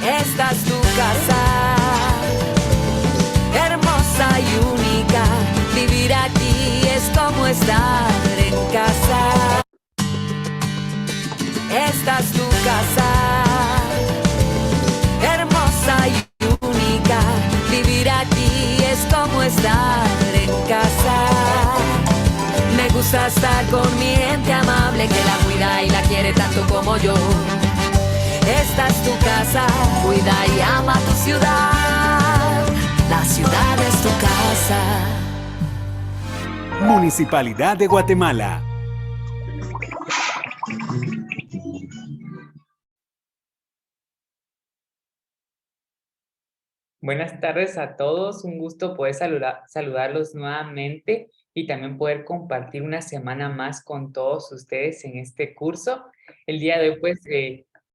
Esta es tu casa, hermosa y única. Vivir aquí es como estar en casa. Esta es tu casa, hermosa y única. Vivir aquí es como estar en casa. Me gusta estar con mi gente amable que la cuida y la quiere tanto como yo. Esta es tu casa, cuida y ama tu ciudad. La ciudad es tu casa. Municipalidad de Guatemala. Buenas tardes a todos, un gusto poder saludarlos nuevamente y también poder compartir una semana más con todos ustedes en este curso. El día de hoy, pues,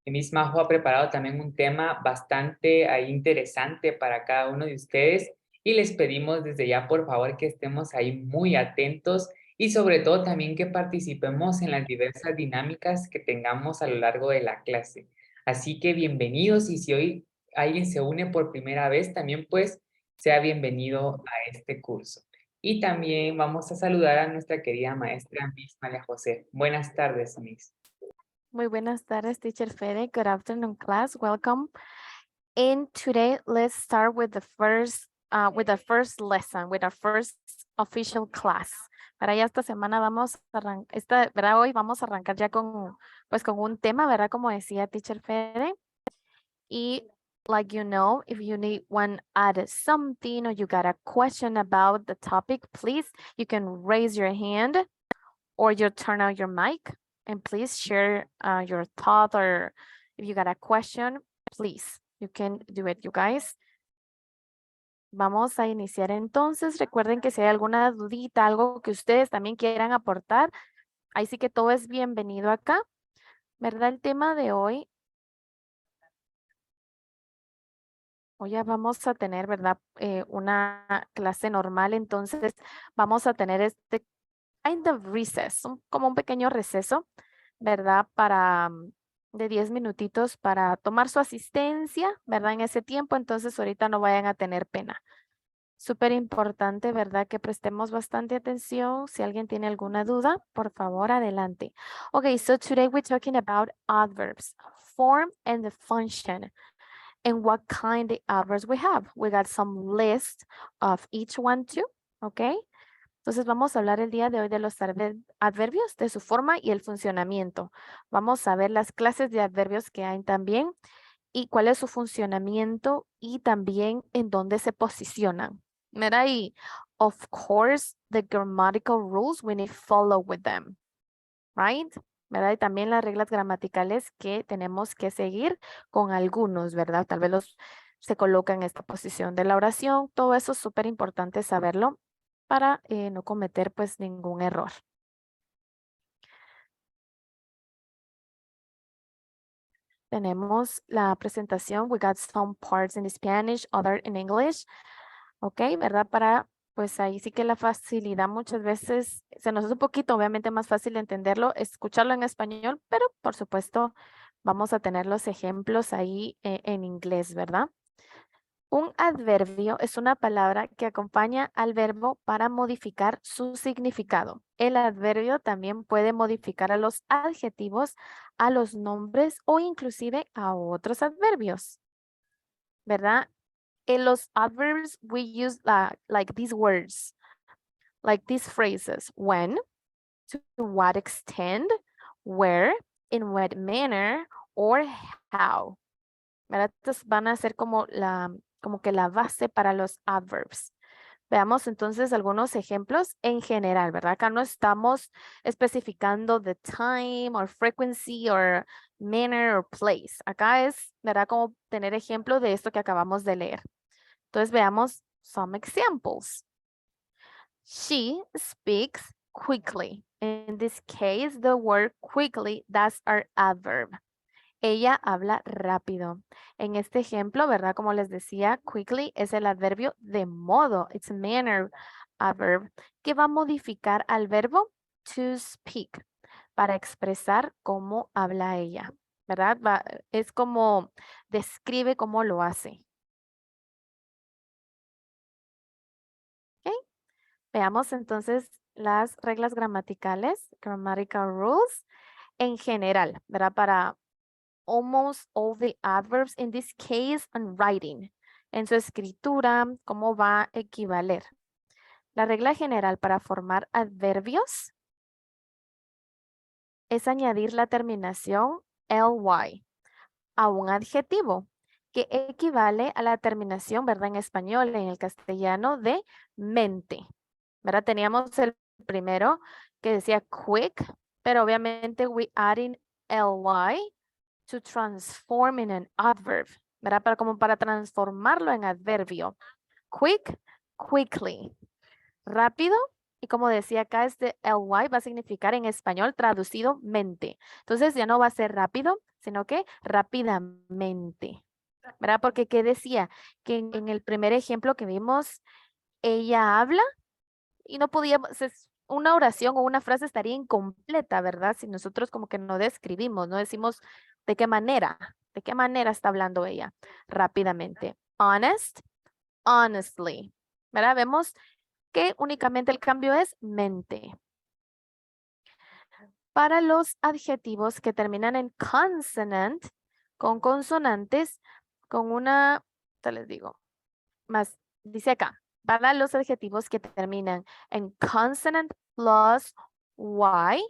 Miss Majo ha preparado también un tema bastante interesante para cada uno de ustedes y les pedimos desde ya, por favor, que estemos ahí muy atentos y sobre todo también que participemos en las diversas dinámicas que tengamos a lo largo de la clase. Así que bienvenidos y si hoy alguien se une por primera vez, también pues sea bienvenido a este curso. Y también vamos a saludar a nuestra querida maestra Miss María José. Buenas tardes, Miss. Muy buenas tardes, Teacher Fede. Good afternoon, class. Welcome. And today, let's start with the first lesson, with our first official class. Para ya esta semana vamos a arrancar, ¿verdad? Hoy vamos a arrancar ya con un tema, ¿verdad? Como decía Teacher Fede. Y like you know, if you need one add something or you got a question about the topic, please, you can raise your hand or you turn on your mic and please share your thought, or if you got a question, please, you can do it, you guys. Vamos a iniciar entonces. Recuerden que si hay alguna dudita, algo que ustedes también quieran aportar, ahí sí que todo es bienvenido acá, ¿verdad? El tema de hoy ya vamos a tener, ¿verdad? Una clase normal, entonces vamos a tener este kind of recess, como un pequeño receso, ¿verdad? De 10 minutitos para tomar su asistencia, ¿verdad? En ese tiempo, entonces ahorita no vayan a tener pena. Súper importante, ¿verdad? Que prestemos bastante atención. Si alguien tiene alguna duda, por favor, adelante. Okay, so today we're talking about adverbs, form and the function. And what kind of adverbs we have. We got some list of each one too, okay? Entonces vamos a hablar el día de hoy de los adverbios, de su forma y el funcionamiento. Vamos a ver las clases de adverbios que hay también y cuál es su funcionamiento y también en dónde se posicionan. Mira, y of course, the grammatical rules, we need to follow with them, right? ¿Verdad? Y también las reglas gramaticales que tenemos que seguir con algunos, ¿verdad? Tal vez se colocan en esta posición de la oración. Todo eso es súper importante saberlo para no cometer pues ningún error. Tenemos la presentación. We got some parts in Spanish, other in English. Ok, ¿verdad? Pues ahí sí que la facilidad muchas veces se nos hace un poquito, obviamente más fácil entenderlo, escucharlo en español, pero por supuesto vamos a tener los ejemplos ahí en inglés, ¿verdad? Un adverbio es una palabra que acompaña al verbo para modificar su significado. El adverbio también puede modificar a los adjetivos, a los nombres o inclusive a otros adverbios, ¿verdad? In los adverbs, we use like these words, like these phrases. When, to what extent, where, in what manner, or how. ¿Verdad? Estos van a ser como que la base para los adverbs. Veamos entonces algunos ejemplos en general, ¿verdad? Acá no estamos especificando the time or frequency or manner or place. Acá es, ¿verdad? Como tener ejemplo de esto que acabamos de leer. Entonces veamos some examples. She speaks quickly. In this case, the word quickly, that's our adverb. Ella habla rápido. En este ejemplo, ¿verdad? Como les decía, quickly es el adverbio de modo. It's a manner adverb que va a modificar al verbo to speak para expresar cómo habla ella, ¿verdad? Es como describe cómo lo hace. ¿Ok? Veamos entonces las reglas gramaticales, grammatical rules, en general, ¿verdad? Para almost all the adverbs, in this case, on writing. En su escritura, ¿cómo va a equivaler? La regla general para formar adverbios es añadir la terminación ly a un adjetivo que equivale a la terminación, ¿verdad? En español, en el castellano, de mente, ¿verdad? Teníamos el primero que decía quick, pero obviamente we adding ly to transform in an adverb, ¿verdad? Como para transformarlo en adverbio. Quick, quickly. Rápido, y como decía acá, este ly va a significar en español traducido mente. Entonces ya no va a ser rápido, sino que rápidamente, ¿verdad? Porque ¿qué decía? Que en el primer ejemplo que vimos, ella habla y no podíamos, una oración o una frase estaría incompleta, ¿verdad? Si nosotros como que no describimos, no decimos de qué manera está hablando ella rápidamente. Honest, honestly, ¿verdad? Vemos que únicamente el cambio es mente. Para los adjetivos que terminan en consonant, con consonantes, con una, te les digo, más, dice acá, para los adjetivos que terminan en consonant plus y,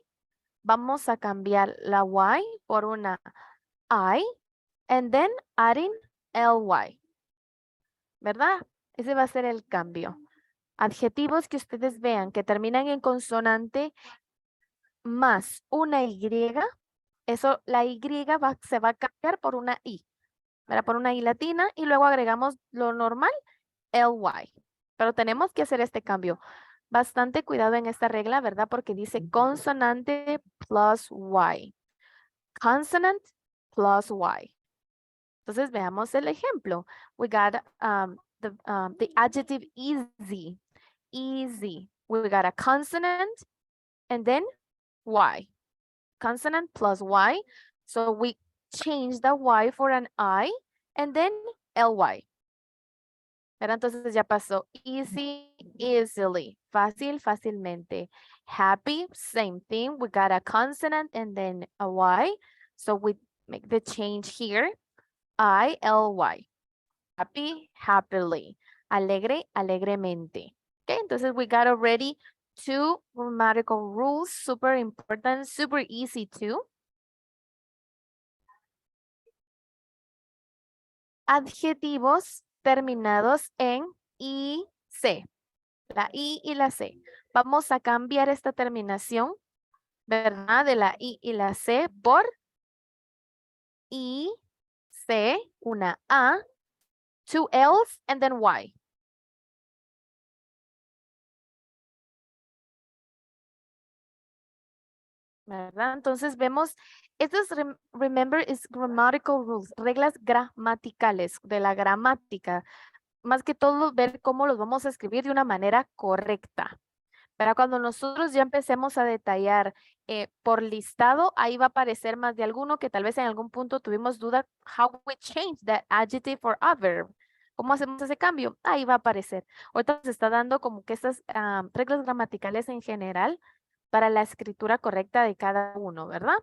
vamos a cambiar la y por una I, and then adding ly, ¿verdad? Ese va a ser el cambio. Adjetivos que ustedes vean que terminan en consonante más una Y, eso, la Y se va a cambiar por una I, ¿verdad? Por una I latina y luego agregamos lo normal, ly. Pero tenemos que hacer este cambio. Bastante cuidado en esta regla, ¿verdad? Porque dice consonante plus Y. Consonant plus Y. Entonces veamos el ejemplo. We got the adjective easy. Easy. We got a consonant and then Y. Consonant plus Y. So we change the Y for an I and then ly. Pero entonces ya pasó easy, easily, fácil, fácilmente. Happy, same thing. We got a consonant and then a Y. So we make the change here. I-L-Y. Happy, happily. Alegre, alegremente. Okay, entonces we got already two grammatical rules, super important, super easy too. Adjetivos terminados en IC. La I y la C. Vamos a cambiar esta terminación, ¿verdad? De la I y la C por I, C, una A, two L's, and then Y. ¿Verdad? Entonces vemos, estos, remember, is grammatical rules, reglas gramaticales de la gramática. Más que todo ver cómo los vamos a escribir de una manera correcta. Pero cuando nosotros ya empecemos a detallar por listado, ahí va a aparecer más de alguno que tal vez en algún punto tuvimos duda, how we change that adjective or adverb. ¿Cómo hacemos ese cambio? Ahí va a aparecer. Ahorita se está dando como que estas reglas gramaticales en general para la escritura correcta de cada uno, ¿verdad?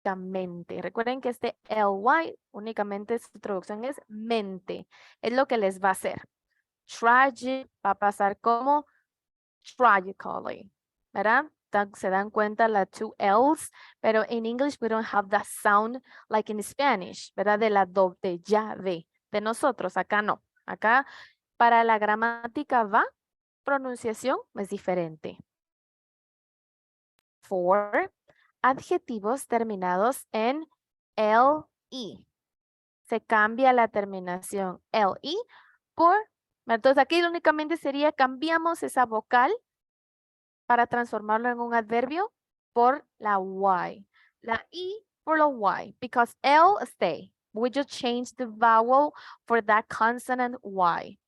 Únicamente. Recuerden que este ly únicamente su traducción es mente. Es lo que les va a hacer. Tragic va a pasar como tragically, ¿verdad? Se dan cuenta la two L's, pero en English we don't have that sound like in Spanish, ¿verdad? De la doble ya de nosotros. Acá no. Acá para la gramática va, pronunciación es diferente. 4. Adjetivos terminados en LI. Se cambia la terminación LI por Entonces aquí únicamente sería cambiamos esa vocal para transformarlo en un adverbio por la Y. La I por la Y, because L stay. We just change the vowel for that consonant Y.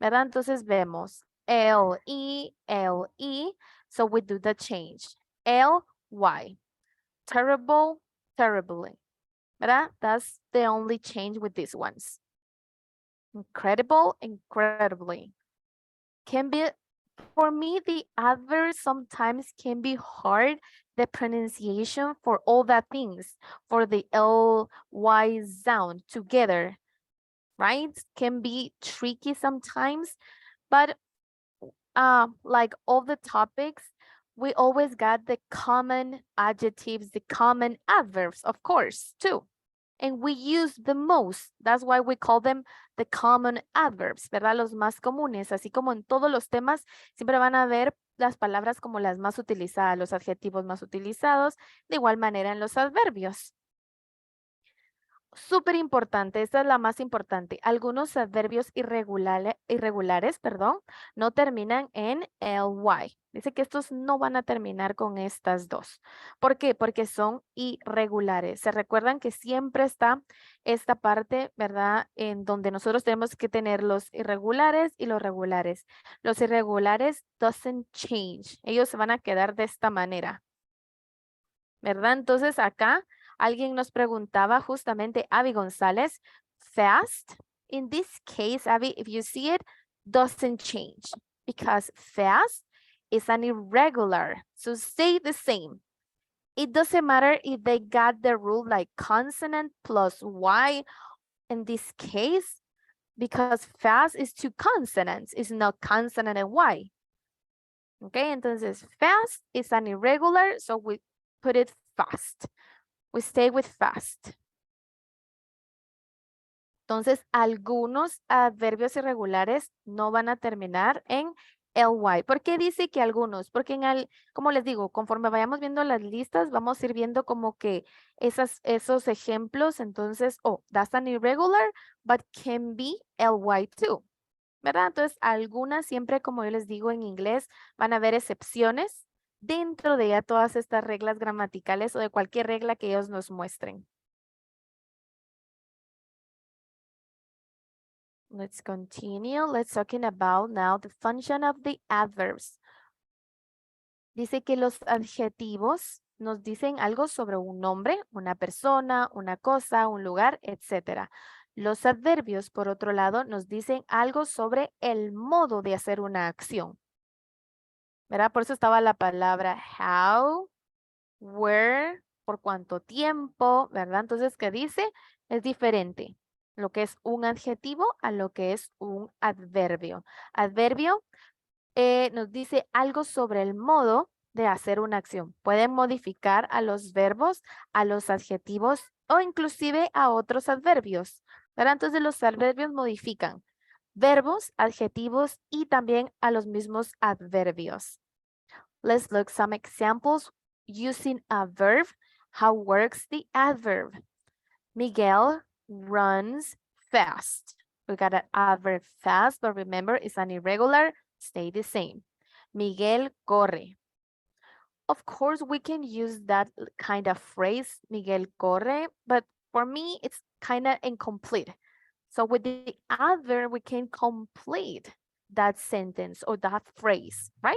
¿Verdad? Entonces vemos L-I, L-I. So we do the change. L-Y. Terrible, terribly. ¿Verdad? That's the only change with these ones. Incredible, incredibly. Can be, for me, the adverbs sometimes can be hard, the pronunciation for all the things, for the L-Y sound together, right? Can be tricky sometimes, but like all the topics, we always got the common adjectives, the common adverbs, of course, too. And we use the most. That's why we call them the common adverbs, ¿verdad? Los más comunes, así como en todos los temas, siempre van a ver las palabras como las más utilizadas, los adjetivos más utilizados, de igual manera en los adverbios. Súper importante, esta es la más importante. Algunos adverbios irregulares, no terminan en ly. Dice que estos no van a terminar con estas dos. ¿Por qué? Porque son irregulares. Se recuerdan que siempre está esta parte, ¿verdad? En donde nosotros tenemos que tener los irregulares y los regulares. Los irregulares doesn't change. Ellos se van a quedar de esta manera. ¿Verdad? Entonces acá alguien nos preguntaba justamente, Abby González, fast. In this case, Abby, if you see it, doesn't change because fast is an irregular. So stay the same. It doesn't matter if they got the rule like consonant plus Y in this case, because fast is two consonants, it's not consonant and Y. Okay, entonces fast is an irregular, so we put it fast. We stay with fast. Entonces, algunos adverbios irregulares no van a terminar en ly. ¿Por qué dice que algunos? Porque como les digo, conforme vayamos viendo las listas, vamos a ir viendo como que esos ejemplos. Entonces, that's an irregular, but can be ly too. ¿Verdad? Entonces, algunas siempre, como yo les digo en inglés, van a haber excepciones dentro de ya todas estas reglas gramaticales o de cualquier regla que ellos nos muestren. Let's continue. Let's talking about now the function of the adverbs. Dice que los adjetivos nos dicen algo sobre un nombre, una persona, una cosa, un lugar, etc. Los adverbios, por otro lado, nos dicen algo sobre el modo de hacer una acción. ¿Verdad? Por eso estaba la palabra how, where, por cuánto tiempo, ¿verdad? Entonces, ¿qué dice? Es diferente lo que es un adjetivo a lo que es un adverbio. Adverbio nos dice algo sobre el modo de hacer una acción. Pueden modificar a los verbos, a los adjetivos o inclusive a otros adverbios, ¿verdad? Entonces, los adverbios modifican verbos, adjetivos y también a los mismos adverbios. Let's look some examples using a verb. How works the adverb? Miguel runs fast. We got an adverb fast, but remember it's an irregular, stay the same. Miguel corre. Of course, we can use that kind of phrase, Miguel corre, but for me, it's kind of incomplete. So with the adverb, we can complete that sentence or that phrase, right?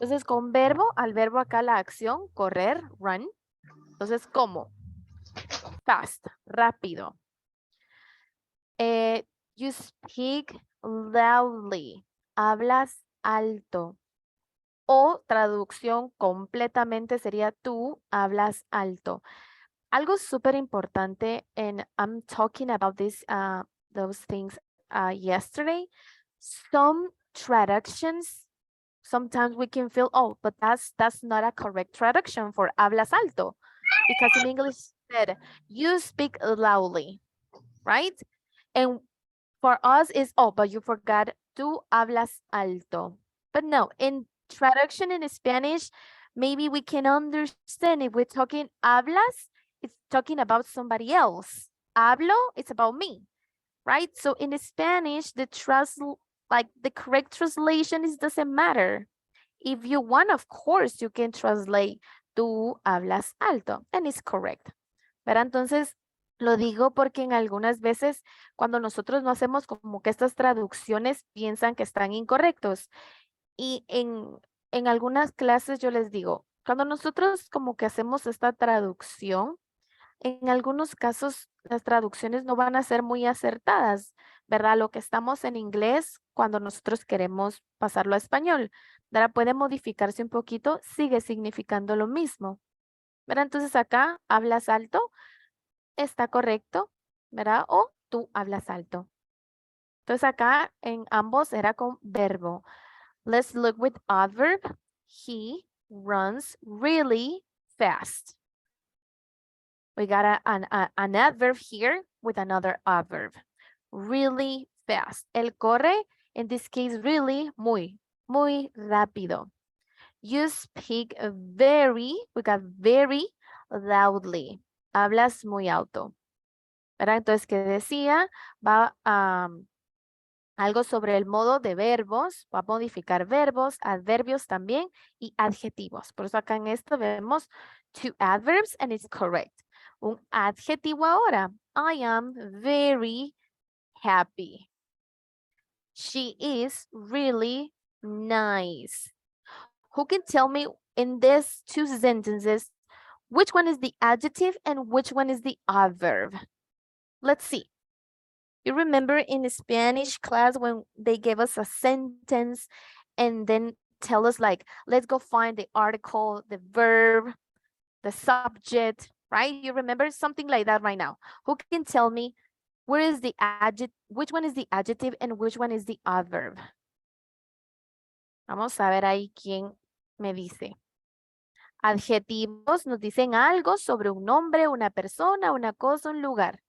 Entonces, con verbo, al verbo acá la acción, correr, run. Entonces, ¿cómo? Fast, rápido. You speak loudly. Hablas alto. O traducción completamente sería tú hablas alto. Algo súper importante, and I'm talking about this, those things yesterday. Some traductions, sometimes we can feel, but that's not a correct traduction for hablas alto. Because in English said, you speak loudly, right? And for us is, but you forgot, tú hablas alto. But no, in traduction in Spanish, maybe we can understand if we're talking hablas, it's talking about somebody else. Hablo, it's about me, right? So in Spanish, the correct translation is doesn't matter. If you want, of course, you can translate tú hablas alto, and it's correct. ¿Verdad? Entonces, lo digo porque en algunas veces cuando nosotros no hacemos como que estas traducciones piensan que están incorrectos. Y en algunas clases yo les digo, cuando nosotros como que hacemos esta traducción, en algunos casos las traducciones no van a ser muy acertadas, ¿verdad? Lo que estamos en inglés cuando nosotros queremos pasarlo a español, ¿verdad? Puede modificarse un poquito, sigue significando lo mismo, ¿verdad? Entonces acá hablas alto, está correcto, ¿verdad? O tú hablas alto. Entonces acá en ambos era con verbo. Let's look with adverb. He runs really fast. We got an adverb here with another adverb. Really fast. Él corre, in this case, really, muy rápido. You speak we got very loudly. Hablas muy alto. ¿Verdad? Entonces, ¿qué decía? Va a algo sobre el modo de verbos, va a modificar verbos, adverbios también y adjetivos. Por eso acá en esto vemos two adverbs and it's correct. Un adjetivo ahora. I am very happy. She is really nice. Who can tell me in these two sentences which one is the adjective and which one is the adverb? Let's see. You remember in Spanish class when they gave us a sentence and then tell us like, let's go find the article, the verb, the subject, right? You remember something like that right now. Who can tell me where is the adjective, which one is the adjective and which one is the adverb? Vamos a ver ahí quién me dice. Adjetivos nos dicen algo sobre un nombre, una persona, una cosa, un lugar.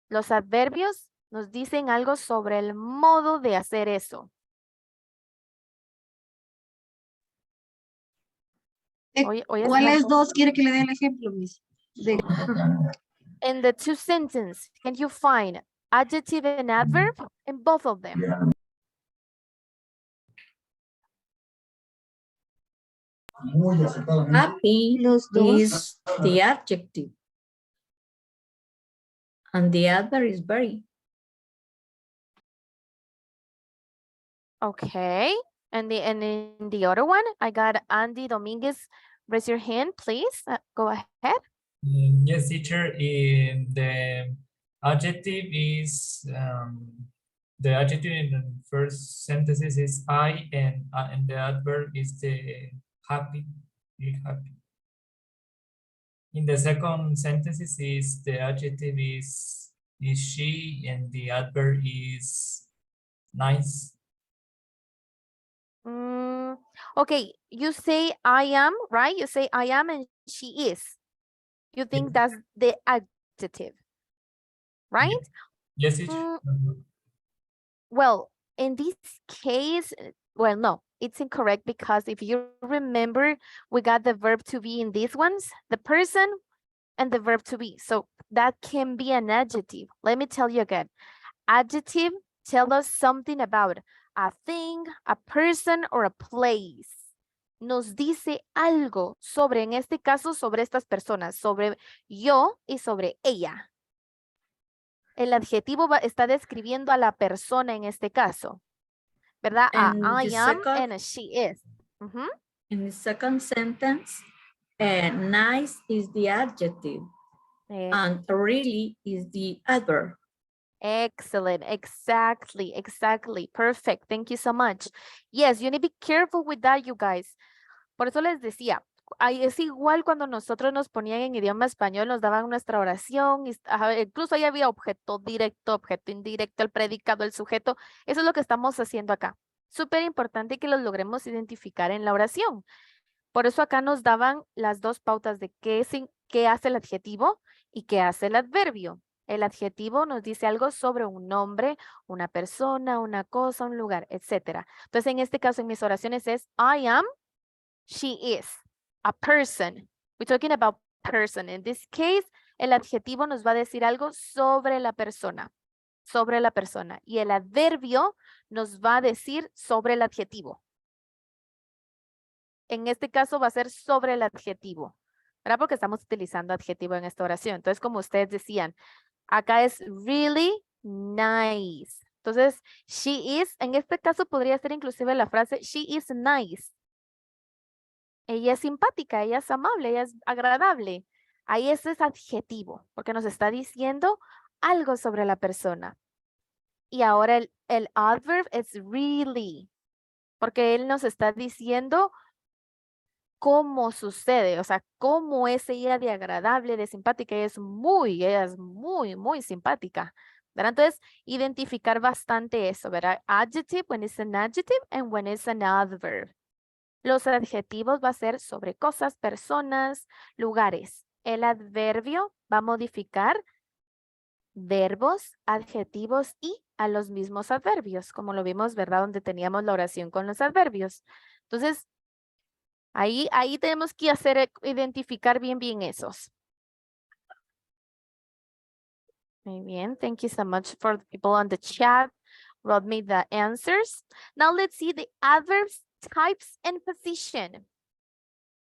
Los adverbios nos dicen algo sobre el modo de hacer eso. ¿Cuáles dos quiere que le dé el ejemplo, Miss? In the two sentences, can you find adjective and adverb in both of them? Happy Los dos. is the adjective. And the adverb is very. Okay. And in the other one, I got Andy Dominguez. Raise your hand, please. Go ahead. Yes, teacher. The adjective is the adjective in the first sentences is I, and the adverb is the happy. Happy. In the second sentences is the adjective is she, and the adverb is nice. Okay, you say I am, right? You say I am and she is. You think that's the adjective, right? Yes, teacher. Well, in this case, well, no, it's incorrect because if you remember, we got the verb to be in these ones, the person and the verb to be. So that can be an adjective. Let me tell you again. Adjective tell us something about a thing, a person, or a place. Nos dice algo sobre, en este caso, sobre estas personas, sobre yo y sobre ella. El adjetivo está describiendo a la persona en este caso, ¿verdad? I am and she is. In the second sentence, nice is the adjective and really is the adverb. Excellent. Exactly. Perfect. Thank you so much. Yes, you need to be careful with that, you guys. Por eso les decía, es igual cuando nosotros nos ponían en idioma español, nos daban nuestra oración, incluso ahí había objeto directo, objeto indirecto, el predicado, el sujeto. Eso es lo que estamos haciendo acá. Súper importante que los logremos identificar en la oración. Por eso acá nos daban las dos pautas de qué hace el adjetivo y qué hace el adverbio. El adjetivo nos dice algo sobre un nombre, una persona, una cosa, un lugar, etc. Entonces, en este caso, en mis oraciones es I am, she is, a person. We're talking about person. In this case, el adjetivo nos va a decir algo sobre la persona. sobre la persona. Y el adverbio nos va a decir sobre el adjetivo. En este caso va a ser sobre el adjetivo, ¿verdad? Porque estamos utilizando adjetivo en esta oración. Entonces, como ustedes decían, acá es really nice. Entonces, she is, en este caso podría ser inclusive la frase, she is nice. Ella es simpática, ella es amable, ella es agradable. Ahí ese es adjetivo, porque nos está diciendo algo sobre la persona. Y ahora el adverb es really, porque él nos está diciendo cómo sucede, o sea, cómo es ella de agradable, de simpática. Ella es muy simpática, ¿verdad? Entonces, identificar bastante eso, ¿verdad? Adjective, when it's an adjective, and when it's an adverb. Los adjetivos va a ser sobre cosas, personas, lugares. El adverbio va a modificar verbos, adjetivos y a los mismos adverbios, como lo vimos, ¿verdad? Donde teníamos la oración con los adverbios. Entonces, ahí tenemos que identificar bien esos. Muy bien, thank you so much for the people on the chat. Wrote me the answers. Now let's see the adverbs, types, and position.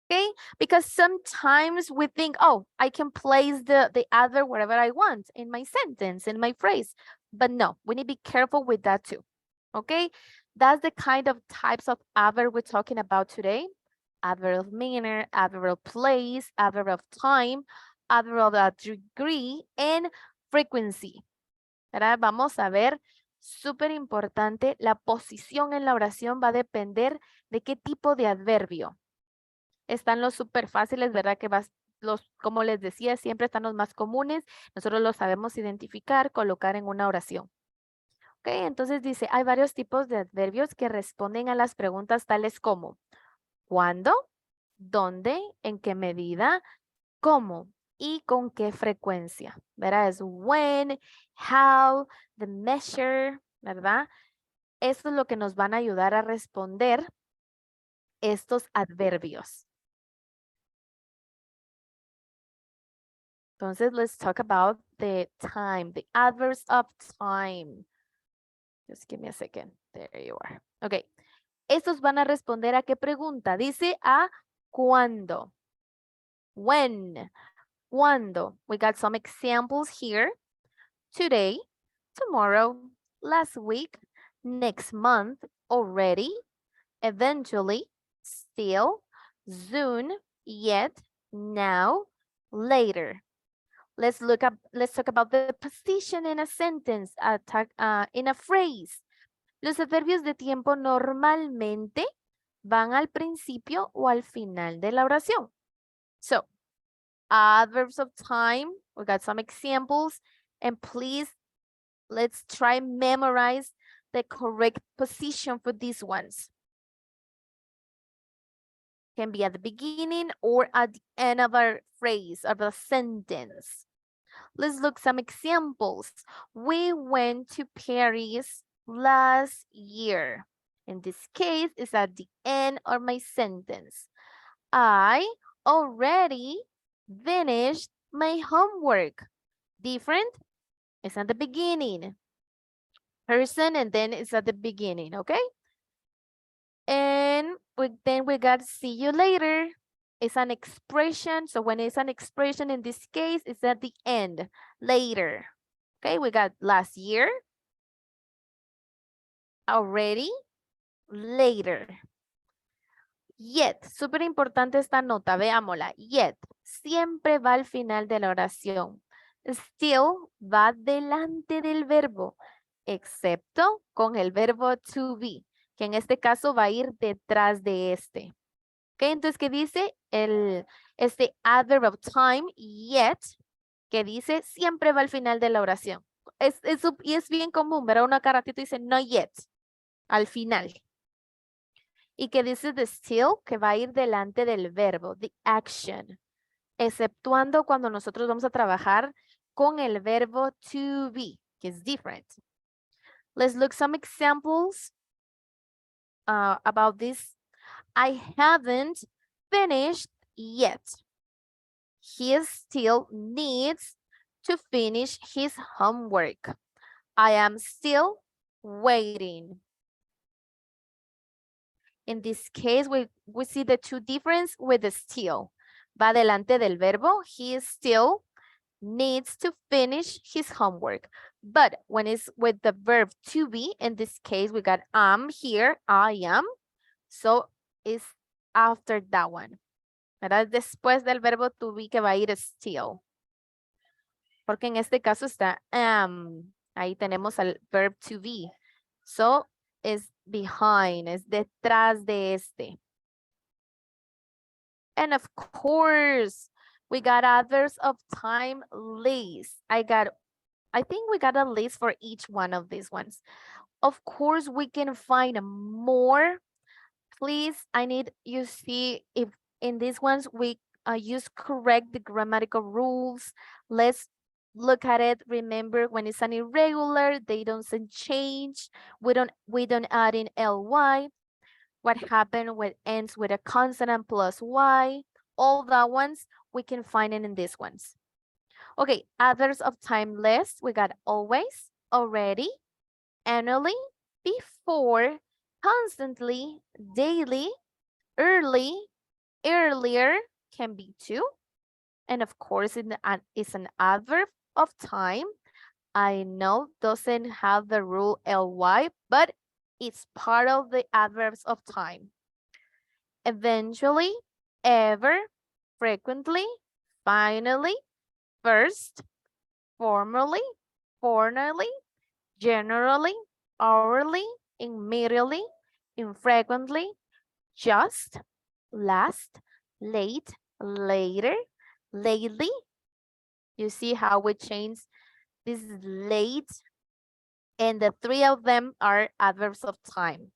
Okay, because sometimes we think, oh, I can place the adverb wherever I want in my sentence, in my phrase. But no, we need to be careful with that too. Okay, that's the kind of types of adverb we're talking about today. Adverb of manner, adverb of place, adverb of time, adverb of degree, and frequency. ¿Verdad? Vamos a ver, súper importante, la posición en la oración va a depender de qué tipo de adverbio. Están los súper fáciles, ¿verdad? Que como les decía, siempre están los más comunes. Nosotros los sabemos identificar, colocar en una oración. Ok, entonces dice, hay varios tipos de adverbios que responden a las preguntas tales como ¿cuándo? ¿Dónde? ¿En qué medida? ¿Cómo? ¿Y con qué frecuencia? ¿Verdad? Es when, how, the measure, ¿verdad? Eso es lo que nos van a ayudar a responder estos adverbios. Entonces, let's talk about the time, the adverbs of time. Just give me a second. There you are. Okay. Estos van a responder a qué pregunta. Dice a cuándo. When. Cuándo. We got some examples here. Today, tomorrow, last week, next month, already, eventually, still, soon, yet, now, later. Let's talk about the position in a sentence, in a phrase. Los adverbios de tiempo normalmente van al principio o al final de la oración. So, adverbs of time, we got some examples, and please, let's try memorize the correct position for these ones. Can be at the beginning or at the end of a phrase, of a sentence. Let's look some examples. We went to Paris last year. In this case, it's at the end of my sentence. I already finished my homework. Different, it's at the beginning. Person, and then it's at the beginning, okay? And then we got see you later. It's an expression. So when it's an expression, in this case, it's at the end, later. Okay, we got last year, already, later. Yet, súper importante esta nota, veámosla. Yet, siempre va al final de la oración. Still va delante del verbo, excepto con el verbo to be, que en este caso va a ir detrás de este. Ok, entonces, ¿qué dice? Este adverb of time, yet, que dice siempre va al final de la oración. Y es bien común, ¿verdad? Una caratito dice no yet, al final. Y que dice the still, que va a ir delante del verbo, the action. Exceptuando cuando nosotros vamos a trabajar con el verbo to be, que es different. Let's look some examples about this. I haven't finished yet. He still needs to finish his homework. I am still waiting. In this case, we see the two difference with the still. Va delante del verbo. He still needs to finish his homework. But when it's with the verb to be, in this case, we got am here, I am. So it's after that one. ¿Verdad? Después del verbo to be que va a ir still. Porque en este caso está am. Ahí tenemos al verb to be. So, es behind, es detrás de este. And of course, we got adverbs of time list. I think we got a list for each one of these ones. Of course, we can find more. Please, I need you see if in these ones we use correct the grammatical rules. Let's look at it. Remember, when it's an irregular, they don't change. We don't add in ly. What happened when it ends with a consonant plus y? All that ones we can find it in these ones. Okay, others of time list. We got always, already, annually, before, constantly, daily, early, earlier, can be too. And of course, it's an adverb of time. I know doesn't have the rule ly, but it's part of the adverbs of time. Eventually, ever, frequently, finally, first, formally, formally, generally, hourly, immediately, infrequently, just, last, late, later, lately. You see how we change this is late, and the three of them are adverbs of time.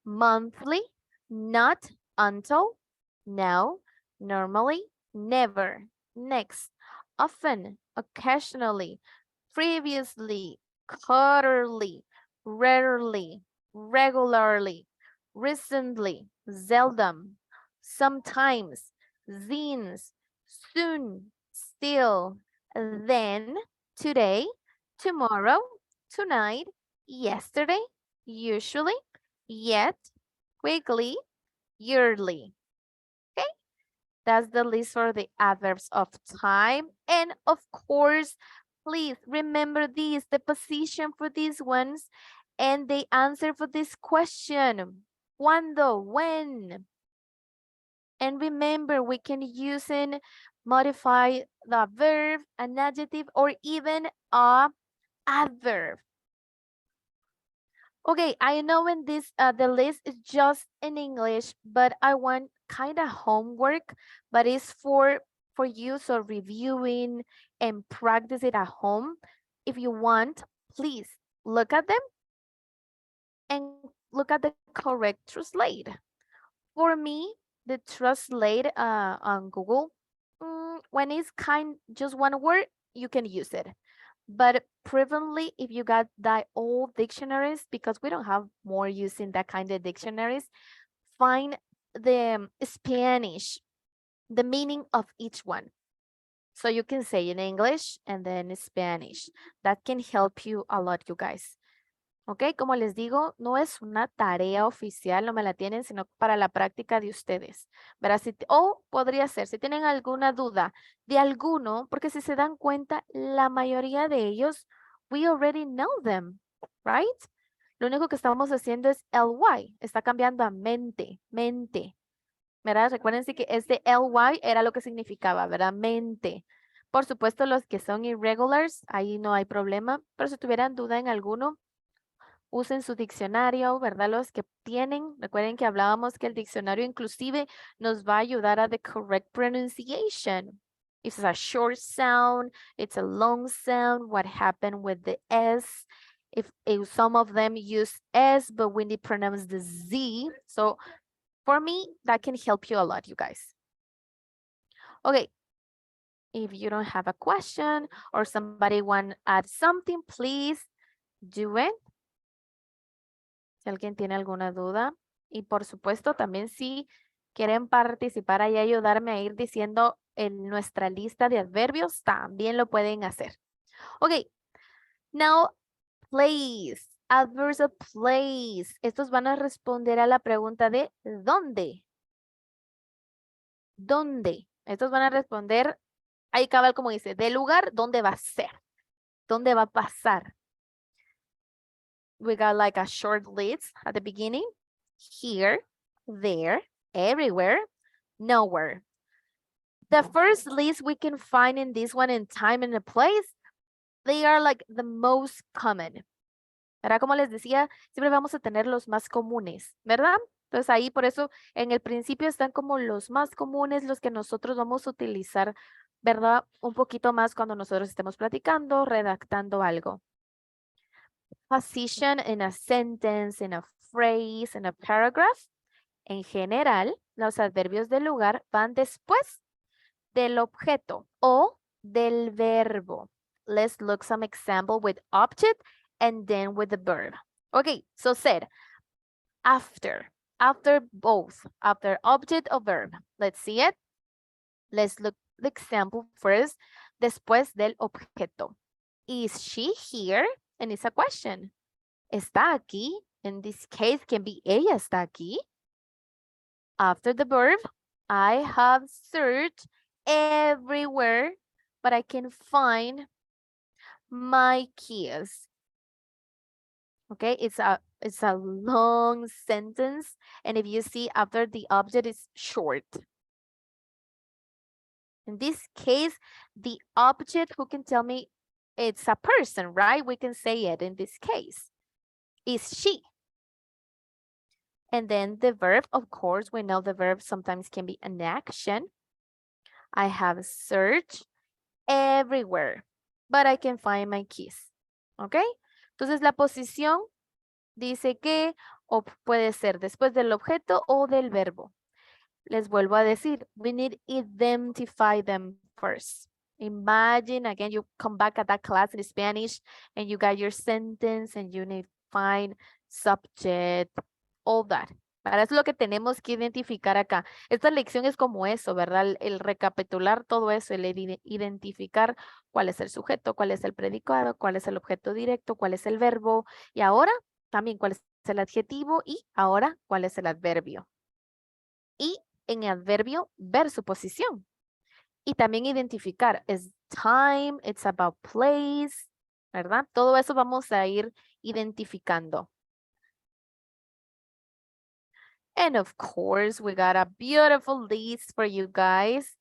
Monthly, not, until, now, normally, never, next, often, occasionally, previously, quarterly, rarely, regularly, recently, seldom, sometimes, since, soon, still, then, today, tomorrow, tonight, yesterday, usually, yet, quickly, yearly. Okay, that's the list for the adverbs of time. And of course, please remember these, the position for these ones and the answer for this question. Cuando, when. And remember, we can use and modify the verb, an adjective, or even a adverb. Okay, I know in this the list is just in English, but I want kind of homework, but it's for you, so reviewing and practice it at home. If you want, please look at them and look at the correct translate. For me, the translate on Google, when it's just one word, you can use it. But preferably, if you got the old dictionaries, because we don't have more using that kind of dictionaries, find the Spanish, the meaning of each one. So you can say in English and then Spanish. That can help you a lot, you guys. Ok, como les digo, no es una tarea oficial, no me la tienen, sino para la práctica de ustedes. ¿Verdad? O podría ser, si tienen alguna duda de alguno, porque si se dan cuenta, la mayoría de ellos, we already know them, right? Lo único que estamos haciendo es ly, está cambiando a mente, mente. ¿Verdad? Recuérdense que este ly era lo que significaba, ¿verdad? Mente. Por supuesto, los que son irregulars, ahí no hay problema, pero si tuvieran duda en alguno, usen su diccionario, ¿verdad? Los que tienen, recuerden que hablábamos que el diccionario inclusive nos va a ayudar a the correct pronunciation. If it's a short sound, it's a long sound, what happened with the S. If some of them use S, but when they pronounce the Z. So for me, that can help you a lot, you guys. Okay. If you don't have a question or somebody want to add something, please do it. Si alguien tiene alguna duda. Y por supuesto, también si quieren participar y ayudarme a ir diciendo en nuestra lista de adverbios, también lo pueden hacer. Ok. Now, place. Adverbs of place. Estos van a responder a la pregunta de ¿dónde? ¿Dónde? Estos van a responder, ahí cabal como dice, del lugar, ¿dónde va a ser? ¿Dónde va a pasar? We got like a short list at the beginning. Here, there, everywhere, nowhere. The first list we can find in this one in time and a place, they are like the most common. ¿Verdad? Como les decía, siempre vamos a tener los más comunes, ¿verdad? Entonces ahí por eso en el principio están como los más comunes, los que nosotros vamos a utilizar, ¿verdad? Un poquito más cuando nosotros estemos platicando, redactando algo. Position in a sentence, in a phrase, in a paragraph. En general, los adverbios del lugar van después del objeto o del verbo. Let's look some example with object and then with the verb. Okay, so said after both, after object or verb. Let's see it. Let's look the example first. Después del objeto. Is she here? And it's a question. ¿Está aquí? In this case, can be ella está aquí. After the verb, I have searched everywhere, but I can find my keys. Okay, it's a long sentence, and if you see after the object is short. In this case, the object, who can tell me it's a person, right? We can say it in this case. Is she? And then the verb, of course, we know the verb sometimes can be an action. I have searched everywhere, but I can find my keys. ¿Ok? Entonces la posición dice que o puede ser después del objeto o del verbo. Les vuelvo a decir, we need to identify them first. Imagine, again, you come back at that class in Spanish and you got your sentence and you need to find subject, all that. Para eso es lo que tenemos que identificar acá. Esta lección es como eso, ¿verdad? El recapitular todo eso, el identificar cuál es el sujeto, cuál es el predicado, cuál es el objeto directo, cuál es el verbo y ahora también cuál es el adjetivo y ahora cuál es el adverbio. Y en el adverbio ver su posición. Y también identificar, es time, it's about place, ¿verdad? Todo eso vamos a ir identificando. And of course, we got a beautiful list for you guys.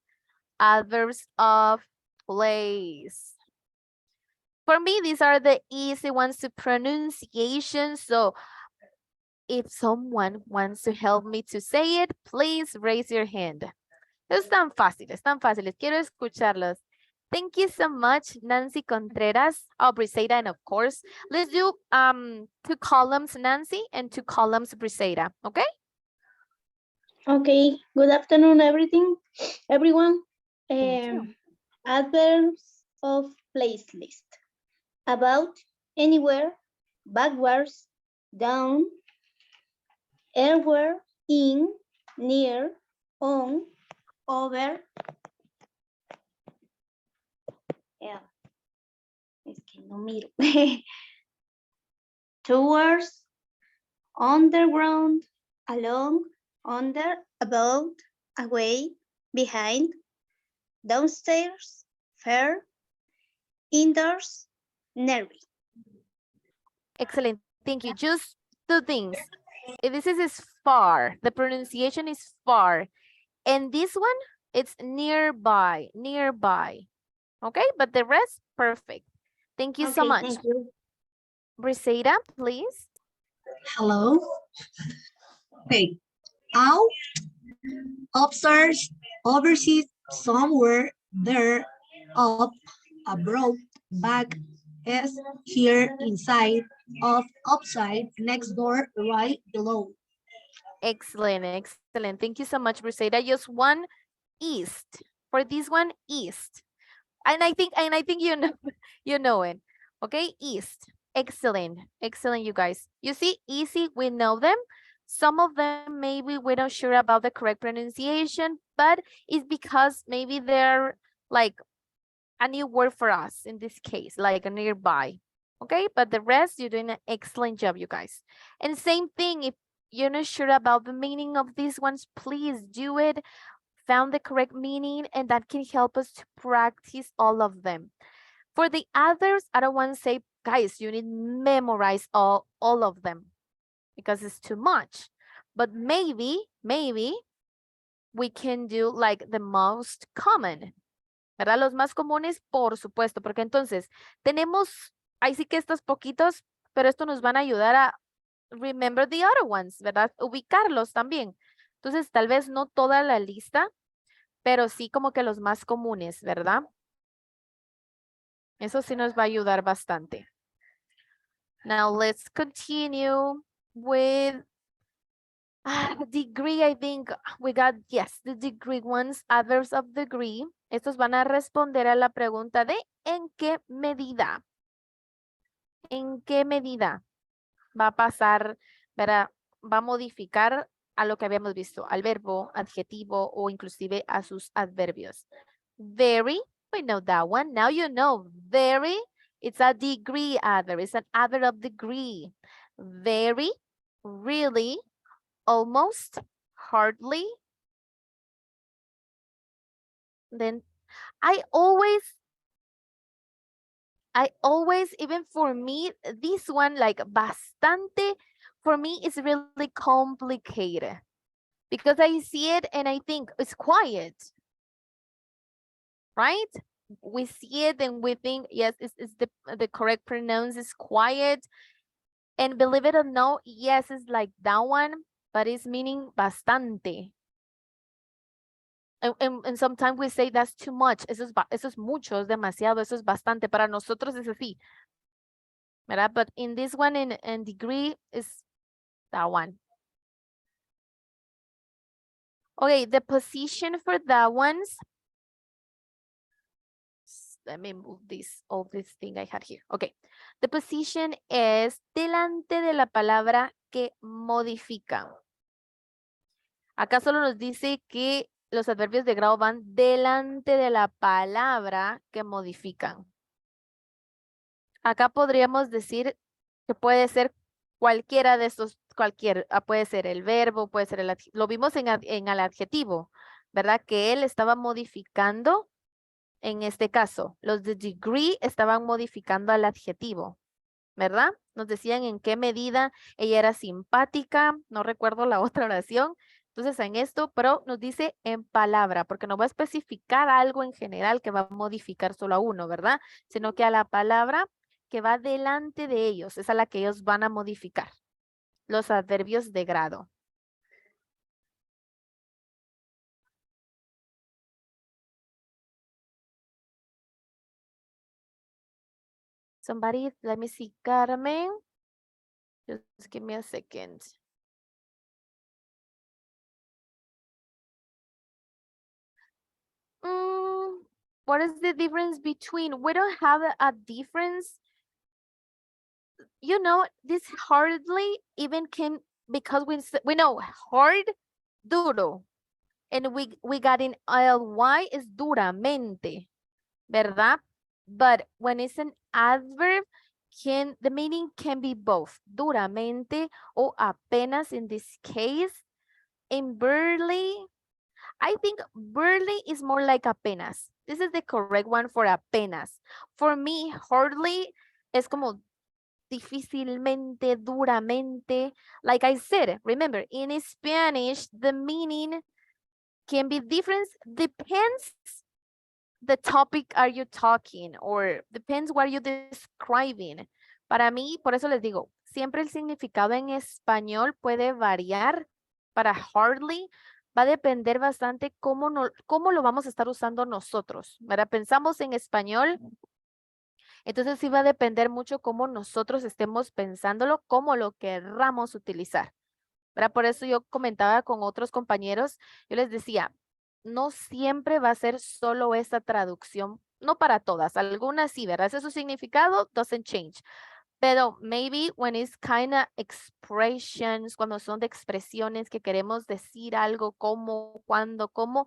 Adverbs of place. For me, these are the easy ones to pronunciation. So if someone wants to help me to say it, please raise your hand. Es tan fáciles, tan fáciles. Quiero escucharlos. Thank you so much, Nancy Contreras, Briseida, and of course, let's do 2 columns, Nancy, and 2 columns, Briseida, okay? Okay, good afternoon, everyone. Adverbs of place list. About, anywhere, backwards, down, everywhere, in, near, on, over. Yeah, es que no miro. Towards, underground, along, under, above, away, behind, downstairs, fair, indoors, nearby. Excellent, thank you. Just 2 things. This is far, the pronunciation is far. And this one, it's nearby, nearby. Okay, but the rest, perfect. Thank you so much. Thank you. Briseida, please. Hello. Okay. Out, upstairs, overseas, somewhere, there, up, abroad, back, is, here, inside, off, upside, next door, right, below. Excellent, excellent. Thank you so much, Briseida. Just one east. For this one, east. And I think you know it. Okay, east. Excellent, excellent, you guys. You see, easy, we know them. Some of them, maybe we're not sure about the correct pronunciation, but it's because maybe they're like a new word for us in this case, like a nearby. Okay, but the rest, you're doing an excellent job, you guys. And same thing, if you're not sure about the meaning of these ones, please do it. Found the correct meaning, and that can help us to practice all of them. For the others, I don't want to say, guys, you need to memorize all of them because it's too much. But maybe we can do like the most common, ¿verdad? Los más comunes, por supuesto, porque entonces tenemos, ahí sí que estos poquitos, pero esto nos van a ayudar a remember the other ones, ¿verdad? Ubicarlos también. Entonces, tal vez no toda la lista, pero sí como que los más comunes, ¿verdad? Eso sí nos va a ayudar bastante. Now, let's continue with degree. I think we got, yes, the degree ones, adverbs of degree. Estos van a responder a la pregunta de ¿en qué medida? ¿En qué medida va a pasar, ¿verdad? Va a modificar a lo que habíamos visto, al verbo, adjetivo o inclusive a sus adverbios. Very, we know that one. Now you know, very, it's a degree adverb. It's an adverb of degree. Very, really, almost, hardly. Then I always, even for me, this one, like bastante, for me, is really complicated because I see it and I think it's quiet, right? We see it and we think, yes, it's the correct pronounce is quiet. And believe it or not, yes, it's like that one, but it's meaning bastante. And sometimes we say that's too much. Eso es mucho, es demasiado, eso es bastante. Para nosotros es así, ¿verdad? But in this one, in degree, is that one. Okay, the position for that ones. Let me move all this thing I had here. Okay, the position is delante de la palabra que modifica. Acá solo nos dice que los adverbios de grado van delante de la palabra que modifican. Acá podríamos decir que puede ser cualquiera de estos, puede ser el verbo, puede ser el adjetivo. Lo vimos en el adjetivo, ¿verdad? Que él estaba modificando, en este caso, los de degree estaban modificando al adjetivo, ¿verdad? Nos decían en qué medida ella era simpática, no recuerdo la otra oración. Entonces en esto, pero nos dice en palabra, porque no va a especificar algo en general que va a modificar solo a uno, ¿verdad? Sino que a la palabra que va delante de ellos, es a la que ellos van a modificar. Los adverbios de grado. Somebody, let me see, Carmen. Just give me a second. What is the difference between? We don't have a difference. You know, this hardly even can, because we know hard, duro. And we got in ly is duramente, ¿verdad? But when it's an adverb, the meaning can be both, duramente o apenas in this case. In barely, I think barely is more like apenas. This is the correct one for apenas. For me, hardly es como difícilmente, duramente. Like I said, remember, in Spanish, the meaning can be different, depends the topic are you talking, or depends what you're describing. Para mí, por eso les digo, siempre el significado en español puede variar. Para hardly va a depender bastante cómo lo vamos a estar usando nosotros, ¿verdad? Pensamos en español, entonces sí va a depender mucho cómo nosotros estemos pensándolo, cómo lo querramos utilizar, ¿verdad? Por eso yo comentaba con otros compañeros, yo les decía, no siempre va a ser solo esta traducción, no para todas, algunas sí, ¿verdad? Ese su significado doesn't change. Pero maybe when it's kind of expressions, cuando son de expresiones que queremos decir algo, cómo, cuándo, cómo,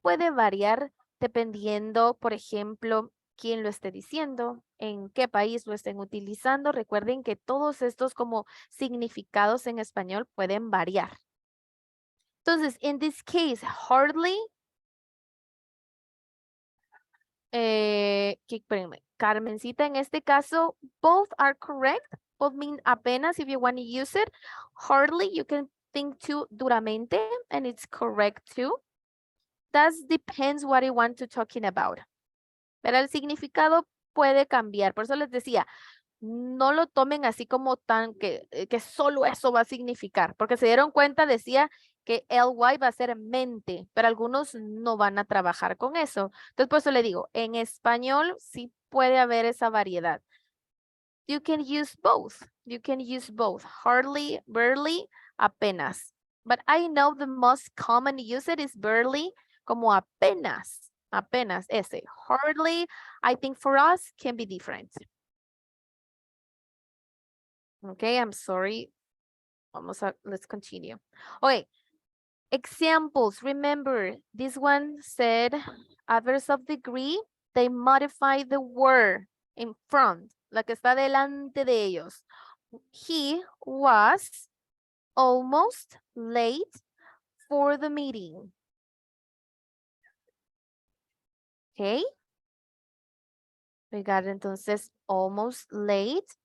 puede variar dependiendo, por ejemplo, quién lo esté diciendo, en qué país lo estén utilizando. Recuerden que todos estos como significados en español pueden variar. Entonces, in this case, hardly, espérenme, Carmencita, en este caso, both are correct. Both mean apenas if you want to use it. Hardly, you can think to duramente, and it's correct too. That depends what you want to talking about. Pero el significado puede cambiar. Por eso les decía, no lo tomen así como tan que solo eso va a significar. Porque se dieron cuenta, decía que ly va a ser mente, pero algunos no van a trabajar con eso. Entonces, por eso le digo, en español sí puede haber esa variedad. You can use both. You can use both. Hardly, barely, apenas. But I know the most common usage is barely, como apenas. Apenas ese. Hardly, I think for us can be different. Okay, I'm sorry. Let's continue. Okay, examples. Remember, this one said adverbs of degree, they modify the word in front, la que está delante de ellos. He was almost late for the meeting. Okay. We got entonces almost late.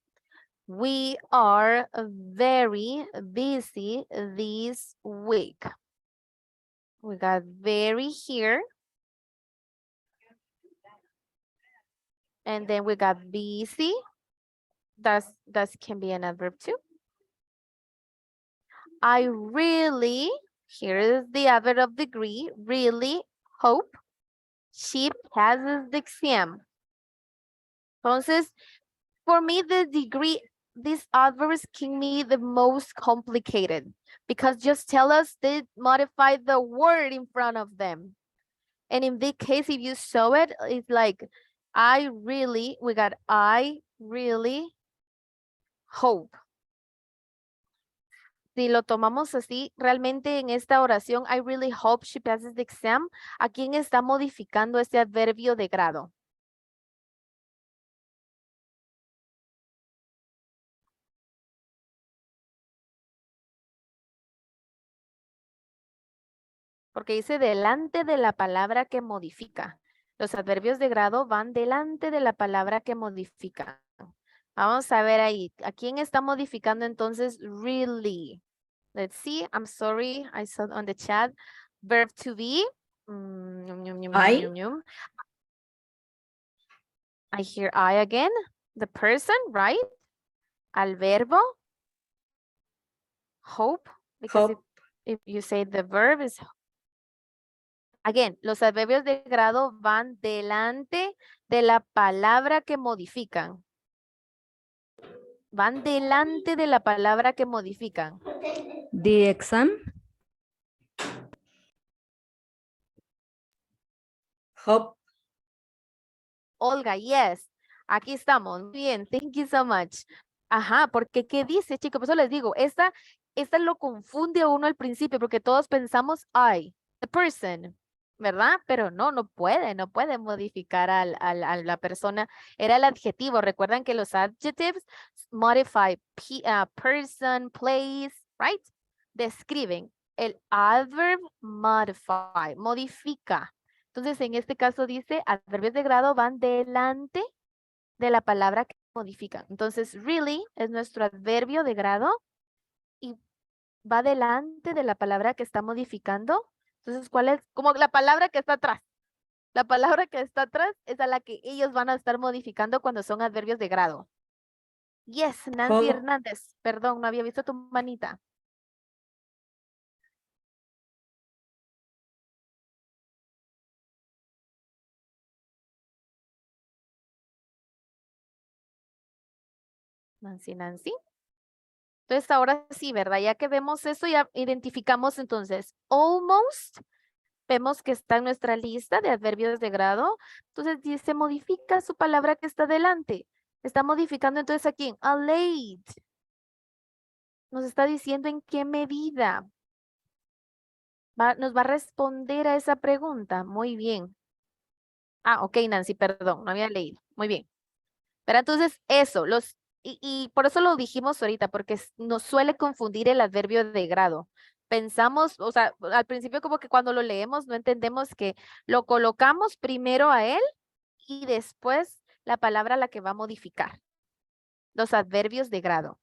We are very busy this week. We got very here. And then we got busy. That can be an adverb too. I really, here is the adverb of degree, really hope she passes the exam. Entonces, for me, the degree, these adverbs can be the most complicated because just tell us they modify the word in front of them. And in this case, if you saw it, it's like, we got I really hope. Si lo tomamos así, realmente en esta oración, I really hope she passes the exam, ¿a quién está modificando este adverbio de grado? Porque dice delante de la palabra que modifica. Los adverbios de grado van delante de la palabra que modifica. Vamos a ver ahí. ¿A quién está modificando entonces really? Let's see. I'm sorry. I saw on the chat. Verb to be. I. I hear I again. The person, right? Al verbo. Hope. Because Hope. if you say the verb is again, los adverbios de grado van delante de la palabra que modifican. Van delante de la palabra que modifican. The exam. Hope. Olga, yes. Aquí estamos. Bien, thank you so much. Ajá, porque ¿qué dice, chicos? Por eso les digo, esta lo confunde a uno al principio porque todos pensamos I, the person. ¿Verdad? Pero no puede modificar a la persona. Era el adjetivo. Recuerdan que los adjectives modify person, place, right? Describen. El adverb modify, modifica. Entonces, en este caso dice, adverbios de grado van delante de la palabra que modifican. Entonces, really es nuestro adverbio de grado y va delante de la palabra que está modificando. Entonces, ¿cuál es? Como la palabra que está atrás. La palabra que está atrás es a la que ellos van a estar modificando cuando son adverbios de grado. Yes, Nancy Hernández. Perdón, no había visto tu manita. Nancy. Entonces, ahora sí, ¿verdad? Ya que vemos eso, ya identificamos entonces almost. Vemos que está en nuestra lista de adverbios de grado. Entonces dice, modifica su palabra que está delante. Está modificando entonces aquí, a late. Nos está diciendo en qué medida. Nos va a responder a esa pregunta. Muy bien. Ah, ok, Nancy, perdón, no había leído. Muy bien. Pero entonces eso, y por eso lo dijimos ahorita, porque nos suele confundir el adverbio de grado. Pensamos, o sea, al principio como que cuando lo leemos no entendemos que lo colocamos primero a él y después la palabra a la que va a modificar. Los adverbios de grado.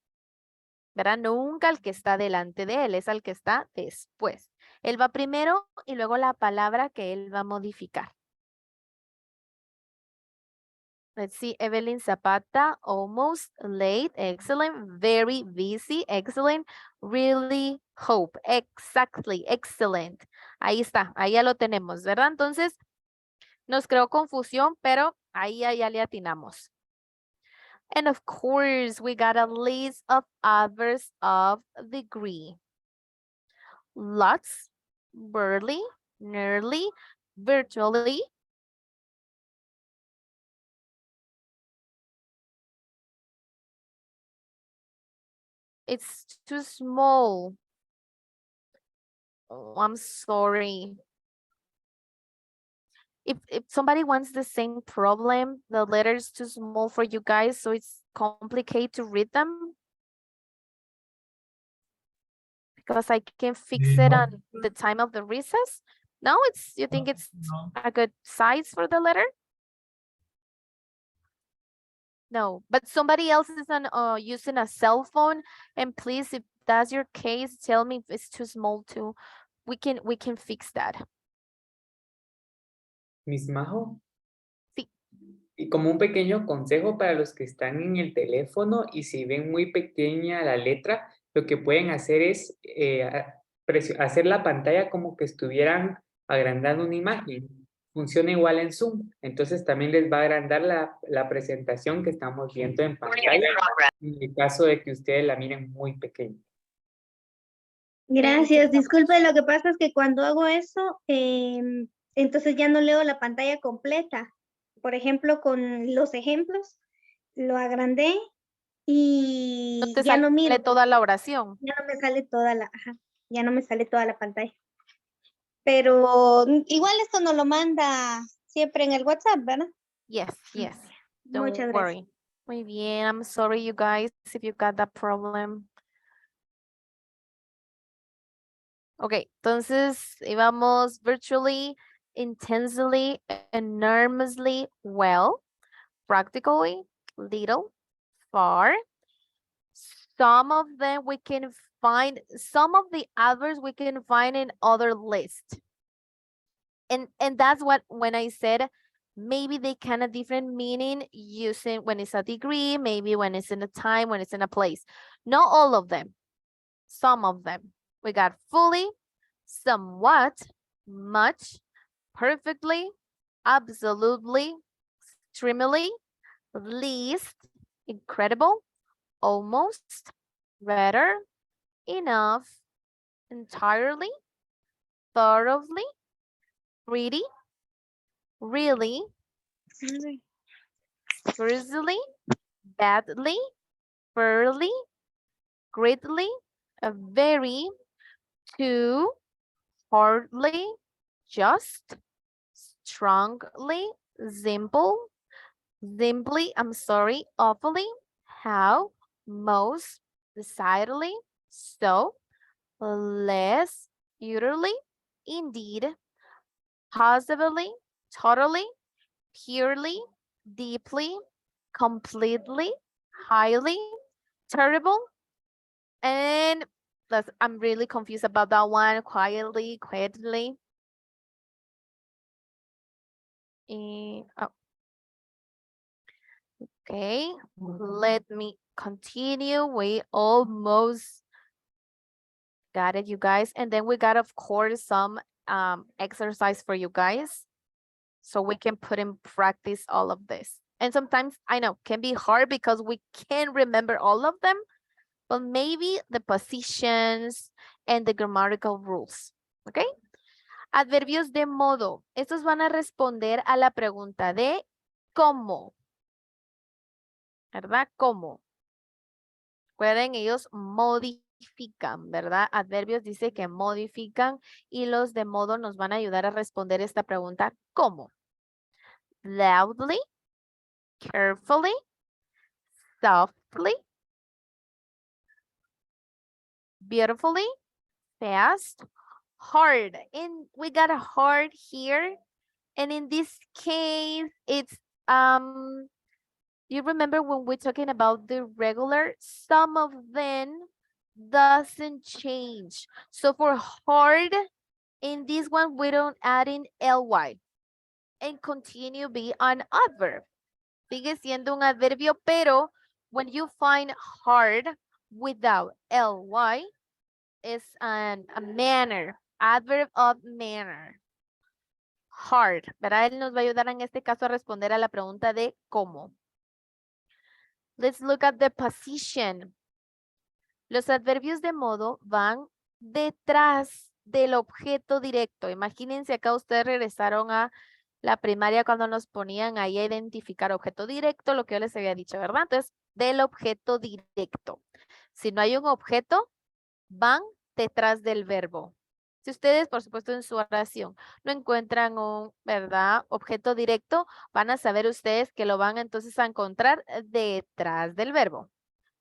¿Verdad? Nunca el que está delante de él, es al que está después. Él va primero y luego la palabra que él va a modificar. Let's see, Evelyn Zapata, almost late, excellent, very busy, excellent, really hope, exactly, excellent. Ahí está, ahí ya lo tenemos, ¿verdad? Entonces, nos creó confusión, pero ahí ya le atinamos. And of course, we got a list of adverbs of degree. Lots, barely, nearly, virtually. It's too small. Oh, I'm sorry. If somebody wants the same problem, the letter is too small for you guys, so it's complicated to read them. Because I can fix it on the time of the recess. No, you think it's a good size for the letter? No, but somebody else is using a cell phone, and please, if that's your case, tell me if it's too small too. We can fix that. Miss Majo. Sí. Y como un pequeño consejo para los que están en el teléfono y si ven muy pequeña la letra, lo que pueden hacer es hacer la pantalla como que estuvieran agrandando una imagen. Funciona igual en Zoom. Entonces también les va a agrandar la presentación que estamos viendo en pantalla en el caso de que ustedes la miren muy pequeña. Gracias, disculpe, lo que pasa es que cuando hago eso, entonces ya no leo la pantalla completa. Por ejemplo, con los ejemplos, lo agrandé y No te ya no sale miro. toda la oración. Ya no me sale ya no me sale toda la pantalla. Pero igual esto nos lo manda siempre en el WhatsApp, ¿verdad? Yes. Muchas Don't gracias. worry. Muy bien, I'm sorry you guys if you got that problem. Ok, entonces íbamos virtually, intensely, enormously, well, practically, little, far. Some of them we can find, some of the others we can find in other lists. And that's what, when I said, maybe they kind of different meaning using when it's a degree, maybe when it's in a time, when it's in a place. Not all of them, some of them. We got fully, somewhat, much, perfectly, absolutely, extremely, least, incredible, almost, better, enough, entirely, thoroughly, pretty, really, fiercely, badly, fairly, greatly, very, too, hardly, just, strongly, simple, simply, I'm sorry, awfully, how, most, decidedly, so, less, utterly, indeed, positively, totally, purely, deeply, completely, highly, terrible, and I'm really confused about that one, quietly. Oh. Okay, let me continue. We almost got it, you guys. And then we got, of course, some exercise for you guys, so we can put in practice all of this. And sometimes, I know, can be hard because we can't remember all of them, but maybe the positions and the grammatical rules, okay? Adverbios de modo. Estos van a responder a la pregunta de cómo, ¿verdad? ¿Cómo? Recuerden, ellos modifican, ¿verdad? Adverbios dice que modifican y los de modo nos van a ayudar a responder esta pregunta, ¿cómo? loudly, carefully, softly, beautifully, fast, hard. And we got a hard here. And in this case, it's, you remember when we're talking about the regular, some of them doesn't change. So for hard, in this one, we don't add in ly and continue be an adverb. Sigue siendo un adverbio, pero when you find hard without ly, it's a manner, adverb of manner. Hard, ¿verdad? Él nos va a ayudar en este caso a responder a la pregunta de cómo. Let's look at the position. Los adverbios de modo van detrás del objeto directo. Imagínense acá ustedes regresaron a la primaria cuando nos ponían ahí a identificar objeto directo, lo que yo les había dicho, ¿verdad? Entonces, del objeto directo. Si no hay un objeto, van detrás del verbo. Si ustedes, por supuesto, en su oración no encuentran un, ¿verdad?, objeto directo, van a saber ustedes que lo van entonces a encontrar detrás del verbo.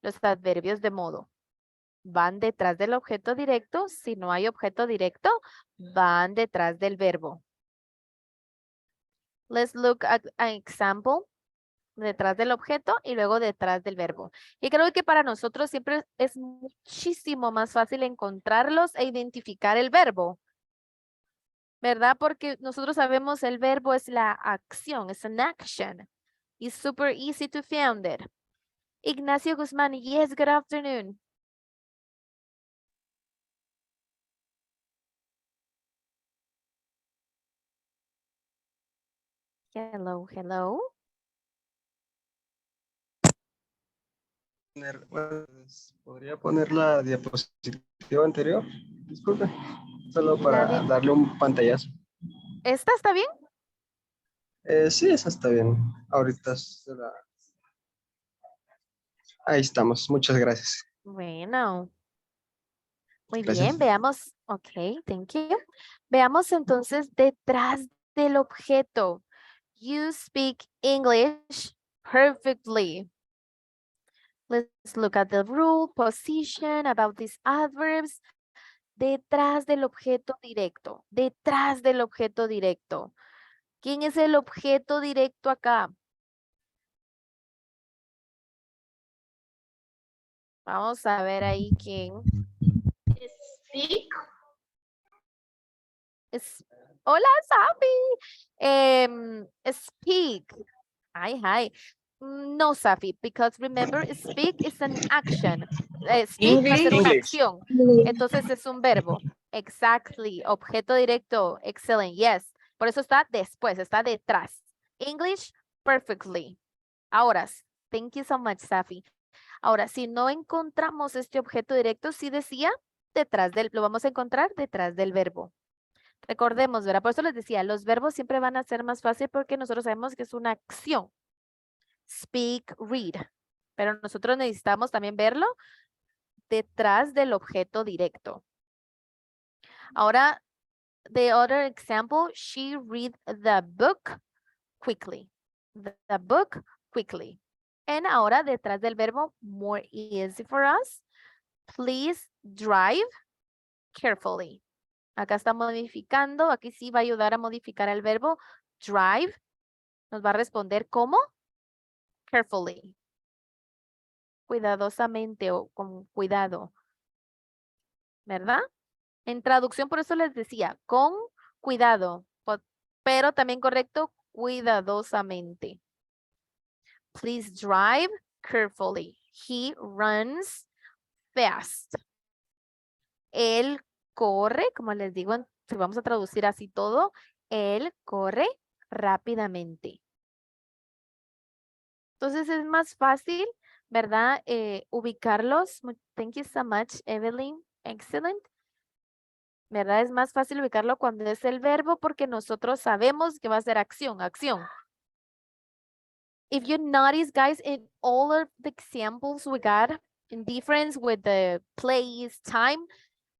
Los adverbios de modo van detrás del objeto directo. Si no hay objeto directo, van detrás del verbo. Let's look at an example. Detrás del objeto y luego detrás del verbo. Y creo que para nosotros siempre es muchísimo más fácil encontrarlos e identificar el verbo, ¿verdad? Porque nosotros sabemos el verbo es la acción, es an action. It's super easy to find it. Ignacio Guzmán, yes, good afternoon. Hello, hello. ¿Podría poner la diapositiva anterior? Disculpe, solo para darle un pantallazo. ¿Esta está bien? Sí, esa está bien. Ahorita ahí estamos. Muchas gracias. Bueno. Muy Gracias. bien, veamos. Ok, thank you. Veamos entonces detrás del objeto. You speak English perfectly. Let's look at the rule, position, about these adverbs. Detrás del objeto directo. Detrás del objeto directo. ¿Quién es el objeto directo acá? Vamos a ver ahí quién. Speak. Hola, Safi. Speak. Hi. No, Safi, because remember, speak is an action. Speak va a ser una acción. Entonces es un verbo. Exactly. Objeto directo. Excellent. Yes. Por eso está después, está detrás. English, perfectly. Ahora, thank you so much, Safi. Ahora, si no encontramos este objeto directo, sí decía detrás del, lo vamos a encontrar detrás del verbo. Recordemos, ¿verdad? Por eso les decía, los verbos siempre van a ser más fácil porque nosotros sabemos que es una acción. Speak, read. Pero nosotros necesitamos también verlo detrás del objeto directo. Ahora, the other example, she read the book quickly. The book quickly. And ahora, detrás del verbo, more easy for us. Please drive carefully. Acá está modificando. Aquí sí va a ayudar a modificar el verbo drive. Nos va a responder ¿cómo? Carefully. Cuidadosamente o con cuidado. ¿Verdad? En traducción, por eso les decía, con cuidado. Pero también correcto, cuidadosamente. Please drive carefully. He runs fast. Él corre, como les digo, si vamos a traducir así todo, él corre rápidamente. Entonces es más fácil, ¿verdad? Ubicarlos. Thank you so much, Evelyn. Excellent. ¿Verdad? Es más fácil ubicarlo cuando es el verbo porque nosotros sabemos que va a ser acción, acción. If you notice, guys, in all of the examples we got, in difference with the place, time,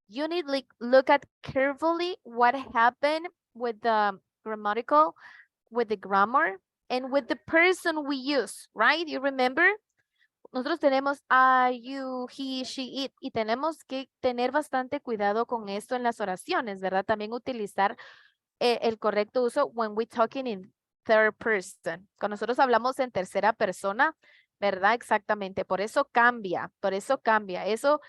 you need to look at carefully what happened with the grammatical, with the grammar, And with the person we use, right? You remember? Nosotros tenemos I, you, he, she, it, y tenemos que tener bastante cuidado con esto en las oraciones, ¿verdad? También utilizar el correcto uso when we talking in third person. Cuando nosotros hablamos en tercera persona, ¿verdad? Exactamente. Por eso cambia, Eso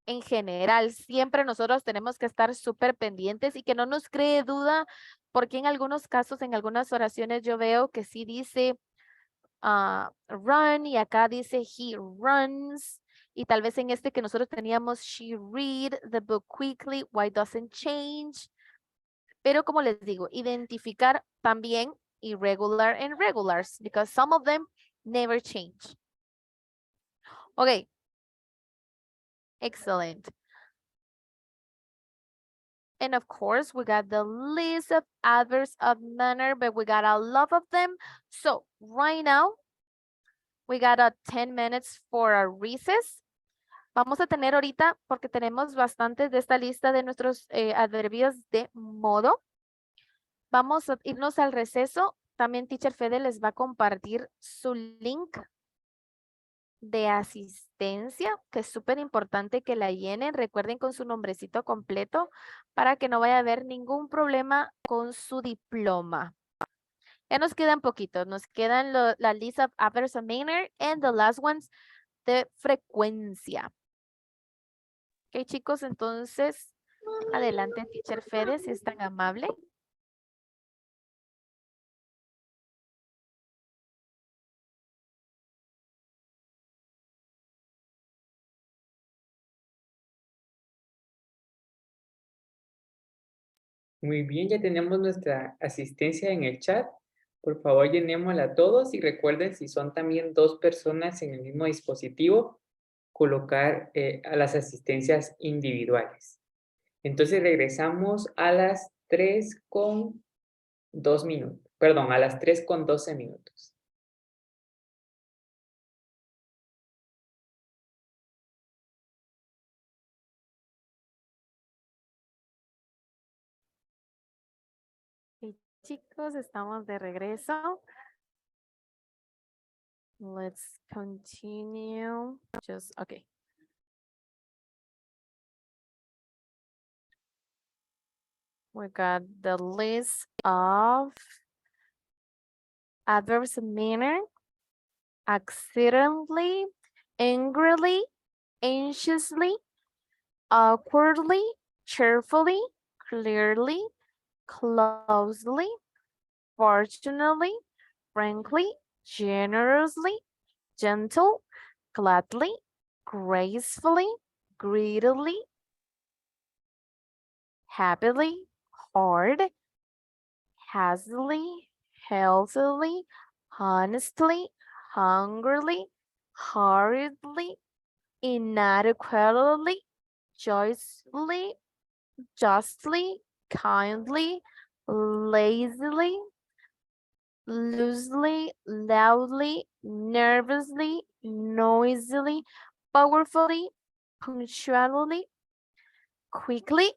en general, siempre nosotros tenemos que estar súper pendientes y que no nos cree duda, porque en algunos casos, en algunas oraciones yo veo que sí dice run y acá dice he runs. Y tal vez en este que nosotros teníamos she read the book quickly, why doesn't change. Pero como les digo, identificar también irregular and regulars, because some of them never change. Okay. Excellent. And of course, we got the list of adverbs of manner, but we got a lot of them. So right now, we got 10 minutes for a recess. Vamos a tener ahorita, porque tenemos bastantes de esta lista de nuestros adverbios de modo. Vamos a irnos al receso. También Teacher Fede les va a compartir su link de asistencia, que es súper importante que la llenen. Recuerden con su nombrecito completo para que no vaya a haber ningún problema con su diploma. Ya nos quedan poquitos. Nos quedan la lista of adverbs of manner and the last ones de frecuencia. Ok, chicos, entonces adelante, Teacher Fede, si es tan amable. Muy bien, ya tenemos nuestra asistencia en el chat. Por favor, llenémosla todos y recuerden, si son también 2 personas en el mismo dispositivo, colocar a las asistencias individuales. Entonces regresamos a las 3:02 minutos. Perdón, a las 3:12 minutos. Chicos, estamos de regreso. Let's continue. Okay. We got the list of adverbs of manner: accidentally, angrily, anxiously, awkwardly, cheerfully, clearly, closely, fortunately, frankly, generously, gentle, gladly, gracefully, greedily, happily, hard, hastily, healthily, honestly, hungrily, hurriedly, inadequately, joyously, justly, kindly, lazily, loosely, loudly, nervously, noisily, powerfully, punctually, quickly.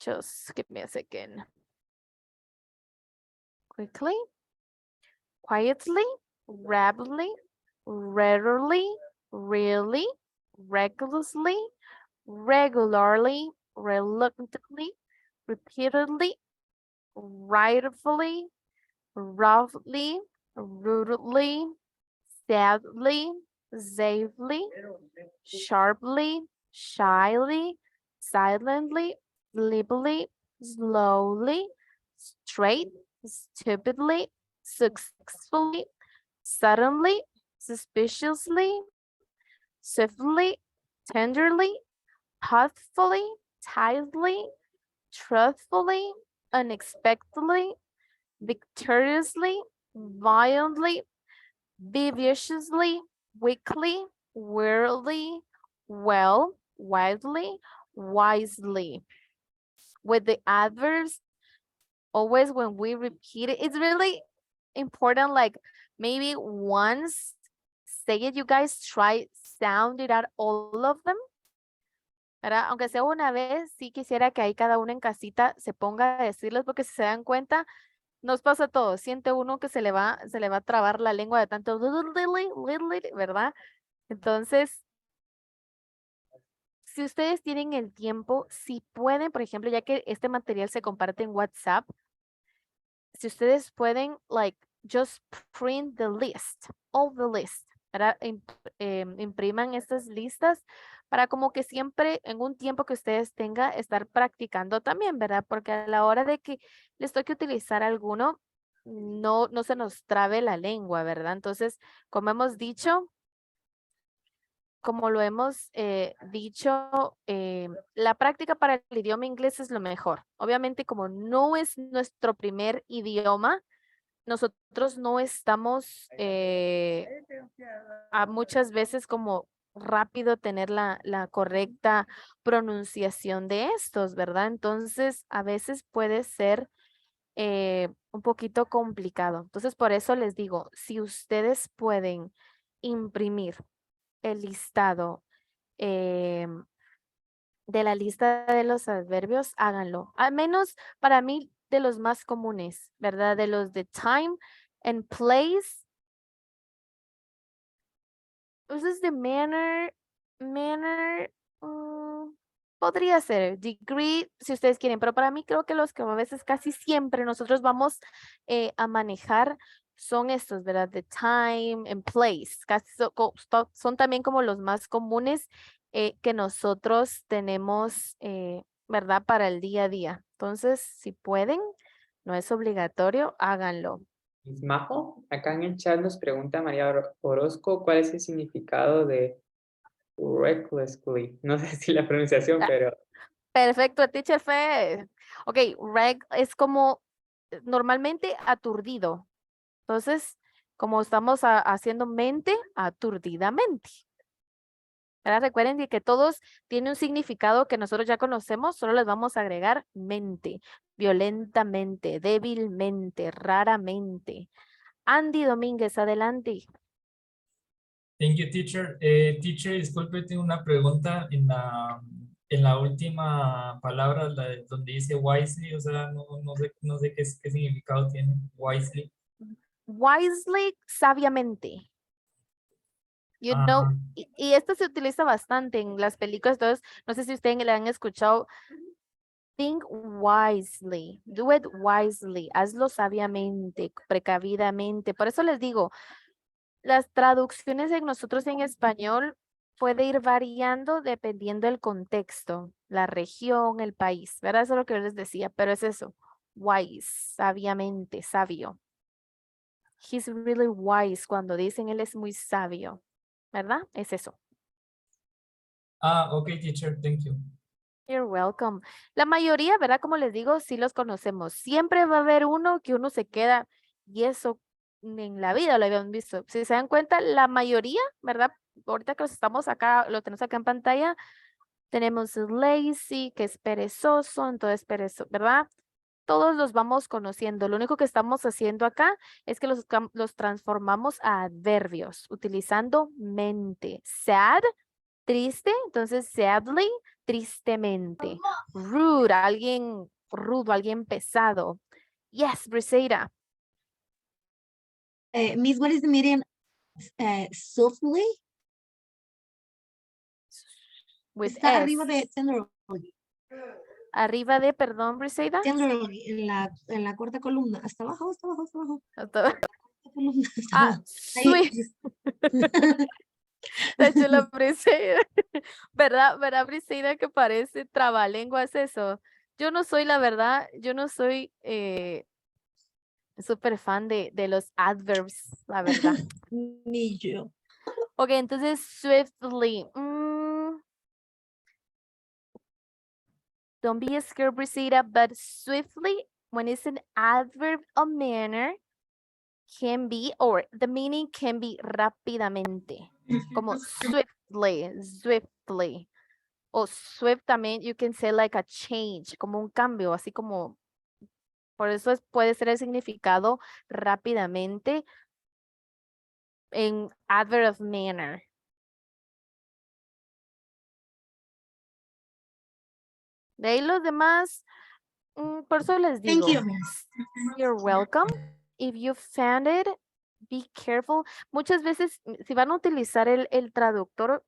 Just give me a second. Quickly, quietly, rapidly, rarely, really, recklessly, regularly, reluctantly, repeatedly, rightfully, roughly, rudely, sadly, safely, sharply, shyly, silently, sleepily, slowly, straight, stupidly, successfully, suddenly, suspiciously, swiftly, tenderly, thoughtfully, tightly, truthfully, unexpectedly, victoriously, violently, vivaciously, weakly, wearily, well, widely, wisely. With the adverbs, always when we repeat it, it's really important, like maybe once say it, you guys try sound it out, all of them, ¿verdad? Aunque sea una vez, sí quisiera que ahí cada uno en casita se ponga a decirlos, porque si se dan cuenta, Nos pasa a todos. Siente uno que se le va a trabar la lengua de tanto, ¿verdad? Entonces, si ustedes tienen el tiempo, si pueden, por ejemplo, ya que este material se comparte en WhatsApp, si ustedes pueden, like, just print the list, all the list, ¿verdad? Impriman estas listas para como que siempre en un tiempo que ustedes tengan, estar practicando también, ¿verdad? Porque a la hora de que les toque utilizar alguno, no se nos trabe la lengua, ¿verdad? Entonces, como hemos dicho, como lo hemos dicho, la práctica para el idioma inglés es lo mejor. Obviamente, como no es nuestro primer idioma, nosotros no estamos a muchas veces como rápido tener la correcta pronunciación de estos, ¿verdad? Entonces, a veces puede ser un poquito complicado. Entonces, por eso les digo, si ustedes pueden imprimir el listado de la lista de los adverbios, háganlo. Al menos para mí, de los más comunes, ¿verdad? De los de time and place. Entonces, de manner, podría ser degree, si ustedes quieren, pero para mí creo que los que a veces casi siempre nosotros vamos a manejar son estos, ¿verdad? The time and place. Casi son también como los más comunes que nosotros tenemos, ¿verdad? Para el día a día. Entonces, si pueden, no es obligatorio, háganlo. Majo, acá en el chat nos pregunta María Orozco cuál es el significado de recklessly. No sé si la pronunciación, pero... Perfecto, teacher Fe. Ok, es como normalmente aturdido. Entonces, como estamos haciendo mente, aturdidamente. Ahora recuerden que todos tienen un significado que nosotros ya conocemos, solo les vamos a agregar mente, violentamente, débilmente, raramente. Andy Domínguez, adelante. Thank you, teacher. Teacher, disculpe, tengo una pregunta en la última palabra, donde dice wisely, o sea, no sé qué significado tiene wisely. Wisely, sabiamente. You know, y esto se utiliza bastante en las películas, entonces, no sé si ustedes le han escuchado. Think wisely, do it wisely, hazlo sabiamente, precavidamente. Por eso les digo, las traducciones en nosotros en español puede ir variando dependiendo del contexto, la región, el país, ¿verdad? Eso es lo que yo les decía, pero es eso, wise, sabiamente, sabio. He's really wise, cuando dicen él es muy sabio, ¿verdad? Es eso. Okay, teacher, thank you. You're welcome. La mayoría, ¿verdad? Como les digo, sí los conocemos. Siempre va a haber uno que uno se queda, y eso en la vida lo habían visto. Si se dan cuenta, la mayoría, ¿verdad? Ahorita que los estamos acá, lo tenemos acá en pantalla, tenemos lazy, que es perezoso, entonces perezoso, ¿verdad? Todos los vamos conociendo. Lo único que estamos haciendo acá es que los transformamos a adverbios, utilizando mente. Sad, triste, entonces sadly, tristemente. Rude, alguien rudo, alguien pesado. Yes, Briseida. Miss, what is the meaning? Softly. With Está S. arriba de tenderly. Arriba de, perdón, Briseida. Tenderly, en la cuarta columna. Hasta abajo, hasta abajo, hasta abajo. Sweet. De hecho, la Briseida, ¿verdad, Briseida, que parece trabalenguas eso? Yo no soy, la verdad, yo no soy súper fan de los adverbs, la verdad. Ni yo. Ok, entonces, swiftly. Don't be scared, Briseida, but swiftly, when it's an adverb of manner, can be, or the meaning can be rápidamente, como swiftly. O swift también, you can say like a change, como un cambio, así como, por eso puede ser el significado rápidamente en adverb of manner. De ahí los demás, Por eso les Thank digo, you, Miss. you're welcome. If you found it, be careful. Muchas veces, si van a utilizar el traductor,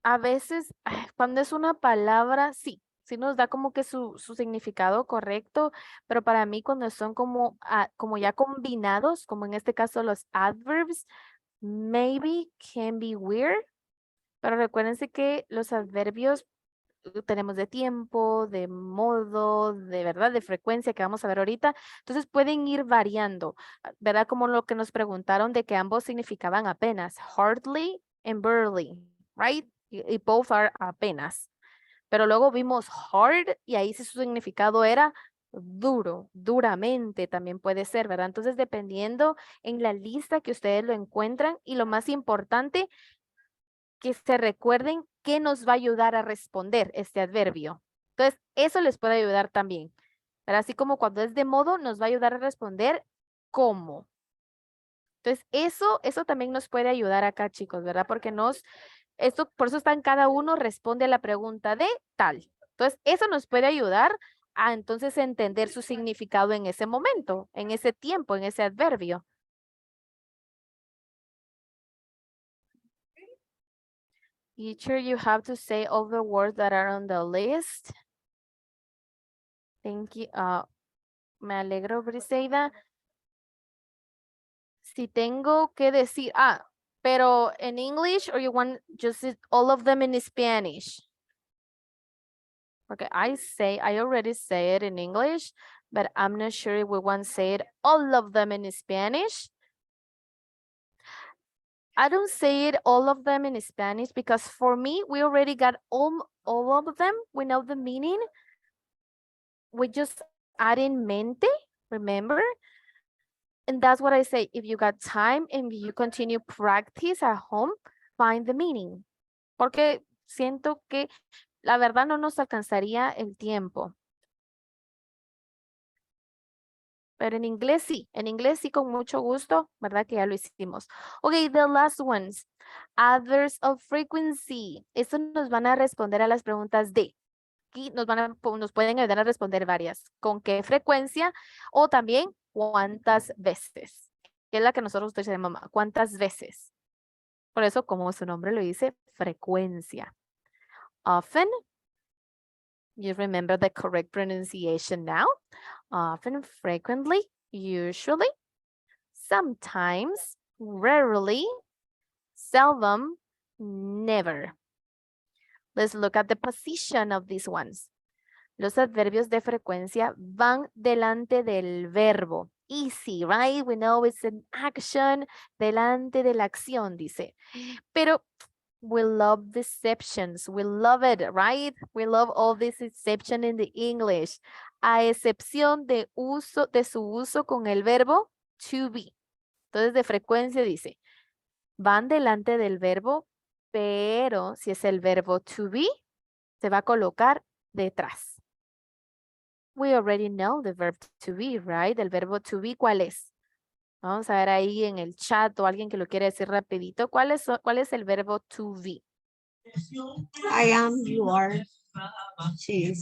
a veces cuando es una palabra, sí nos da como que su significado correcto, pero para mí cuando son como ya combinados, como en este caso los adverbs, maybe can be weird, pero recuérdense que los adverbios tenemos de tiempo, de modo, de verdad, de frecuencia que vamos a ver ahorita. Entonces pueden ir variando, ¿verdad? Como lo que nos preguntaron de que ambos significaban apenas, hardly and barely, right? Y both are apenas. Pero luego vimos hard y ahí sí su significado era duro, duramente también puede ser, ¿verdad? Entonces dependiendo en la lista que ustedes lo encuentran y lo más importante, que se recuerden que nos va a ayudar a responder este adverbio. Entonces, eso les puede ayudar también. Pero así como cuando es de modo, nos va a ayudar a responder cómo. Entonces, eso también nos puede ayudar acá, chicos, ¿verdad? Porque por eso está en cada uno, responde a la pregunta de tal. Entonces, eso nos puede ayudar a entonces entender su significado en ese momento, en ese tiempo, en ese adverbio. Teacher, you have to say all the words that are on the list. Thank you. Me alegro, Briseida. Si tengo que decir, pero en English or you want just all of them in Spanish? Okay, I already say it in English, but I'm not sure if we want to say it all of them in Spanish. I don't say it all of them in Spanish because for me, we already got all of them. We know the meaning. We just add in mente, remember? And that's what I say. If you got time and you continue practice at home, find the meaning. Porque siento que la verdad no nos alcanzaría el tiempo. Pero en inglés sí con mucho gusto, ¿verdad? Que ya lo hicimos. Okay, the last ones. Adverbs of frequency. Eso nos van a responder a las preguntas de. Aquí nos pueden ayudar a responder varias. ¿Con qué frecuencia? O también, ¿cuántas veces? Que es la que nosotros utilizamos, mamá. ¿Cuántas veces? Por eso, como su nombre lo dice, frecuencia. Often. You remember the correct pronunciation now. Often, frequently, usually, sometimes, rarely, seldom, never. Let's look at the position of these ones. Los adverbios de frecuencia van delante del verbo. Easy, right? We know it's an action, delante de la acción, dice. Pero we love deceptions. We love it, right? We love all this deception in the English. A excepción de su uso con el verbo to be. Entonces, de frecuencia dice, van delante del verbo, pero si es el verbo to be, se va a colocar detrás. We already know the verb to be, right? El verbo to be, ¿cuál es? Vamos a ver ahí en el chat o alguien que lo quiere decir rapidito. ¿Cuál es el verbo to be? I am, you are, she is.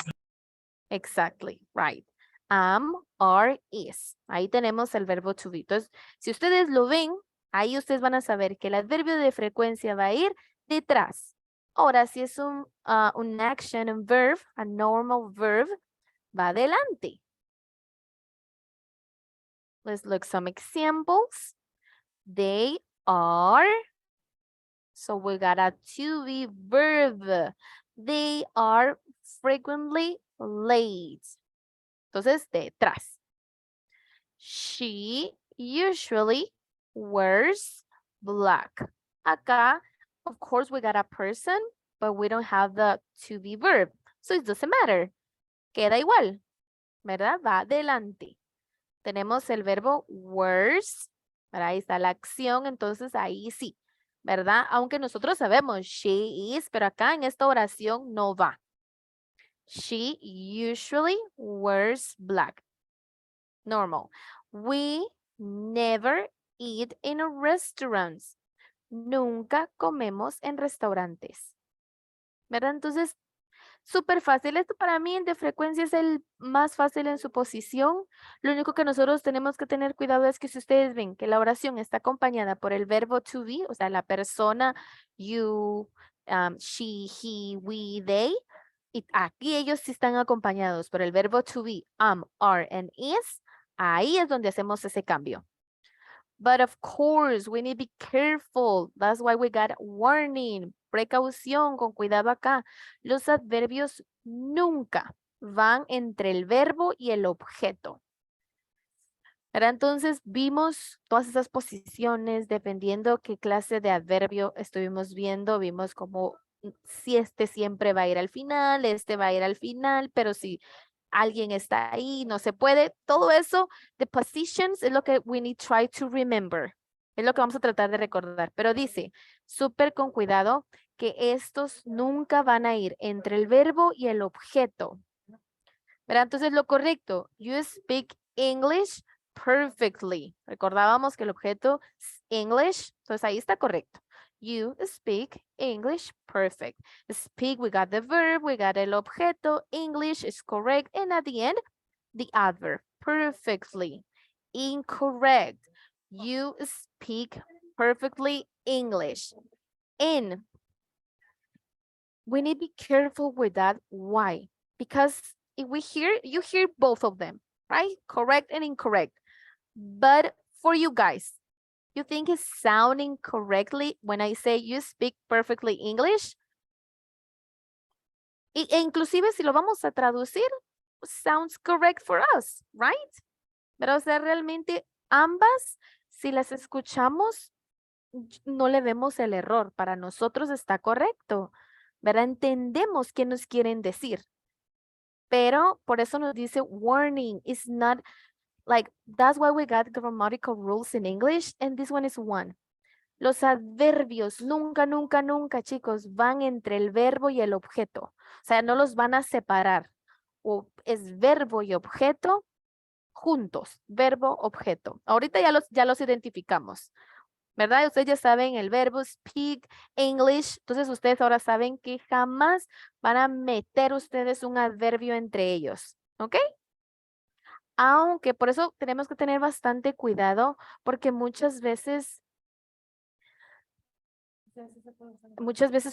Exactly, right. Am, are, is. Ahí tenemos el verbo to be. Entonces, si ustedes lo ven, ahí ustedes van a saber que el adverbio de frecuencia va a ir detrás. Ahora, si es un action, un verb, a normal verb, va adelante. Let's look some examples. They are. So we got a to be verb. They are frequently late. Entonces, detrás. She usually wears black. Acá, of course, we got a person, but we don't have the to be verb. So it doesn't matter. Queda igual, ¿verdad? Va adelante. Tenemos el verbo wears, ahí está la acción, entonces ahí sí, ¿verdad? Aunque nosotros sabemos she is, pero acá en esta oración no va. She usually wears black. Normal. We never eat in restaurants. Nunca comemos en restaurantes. ¿Verdad? Entonces, Súper fácil. Esto para mí de frecuencia es el más fácil en su posición. Lo único que nosotros tenemos que tener cuidado es que si ustedes ven que la oración está acompañada por el verbo to be, o sea, la persona, you, she, he, we, they, y aquí ellos sí están acompañados por el verbo to be, are, and is, ahí es donde hacemos ese cambio. But of course, we need to be careful. That's why we got warning. Precaución, con cuidado acá. Los adverbios nunca van entre el verbo y el objeto. ¿Verdad? Entonces vimos todas esas posiciones dependiendo qué clase de adverbio estuvimos viendo. Vimos como si este siempre va a ir al final, este va a ir al final, pero si alguien está ahí, no se puede. Todo eso, the positions, es lo que we need to try to remember. Es lo que vamos a tratar de recordar. Pero dice, súper con cuidado, que estos nunca van a ir entre el verbo y el objeto. ¿Verdad? Entonces lo correcto, you speak English perfectly. Recordábamos que el objeto es English, entonces ahí está correcto. You speak English perfect. Speak, we got the verb, we got el objeto, English is correct, and at the end, the adverb, perfectly. Incorrect. You speak perfectly English. And we need to be careful with that. Why? Because if you hear both of them, right? Correct and incorrect. But for you guys, you think it's sounding correctly when I say you speak perfectly English? E inclusive si lo vamos a traducir, sounds correct for us, right? Pero o sea, realmente ambas, si las escuchamos, no le vemos el error. Para nosotros está correcto, ¿verdad? Entendemos qué nos quieren decir. Pero por eso nos dice warning. It's not like, that's why we got grammatical rules in English, and this one is one. Los adverbios nunca, nunca, nunca, chicos, van entre el verbo y el objeto. O sea, no los van a separar. O es verbo y objeto juntos. Verbo, objeto. Ahorita ya los identificamos. ¿Verdad? Ustedes ya saben el verbo speak English. Entonces ustedes ahora saben que jamás van a meter ustedes un adverbio entre ellos. ¿Ok? Aunque por eso tenemos que tener bastante cuidado porque muchas veces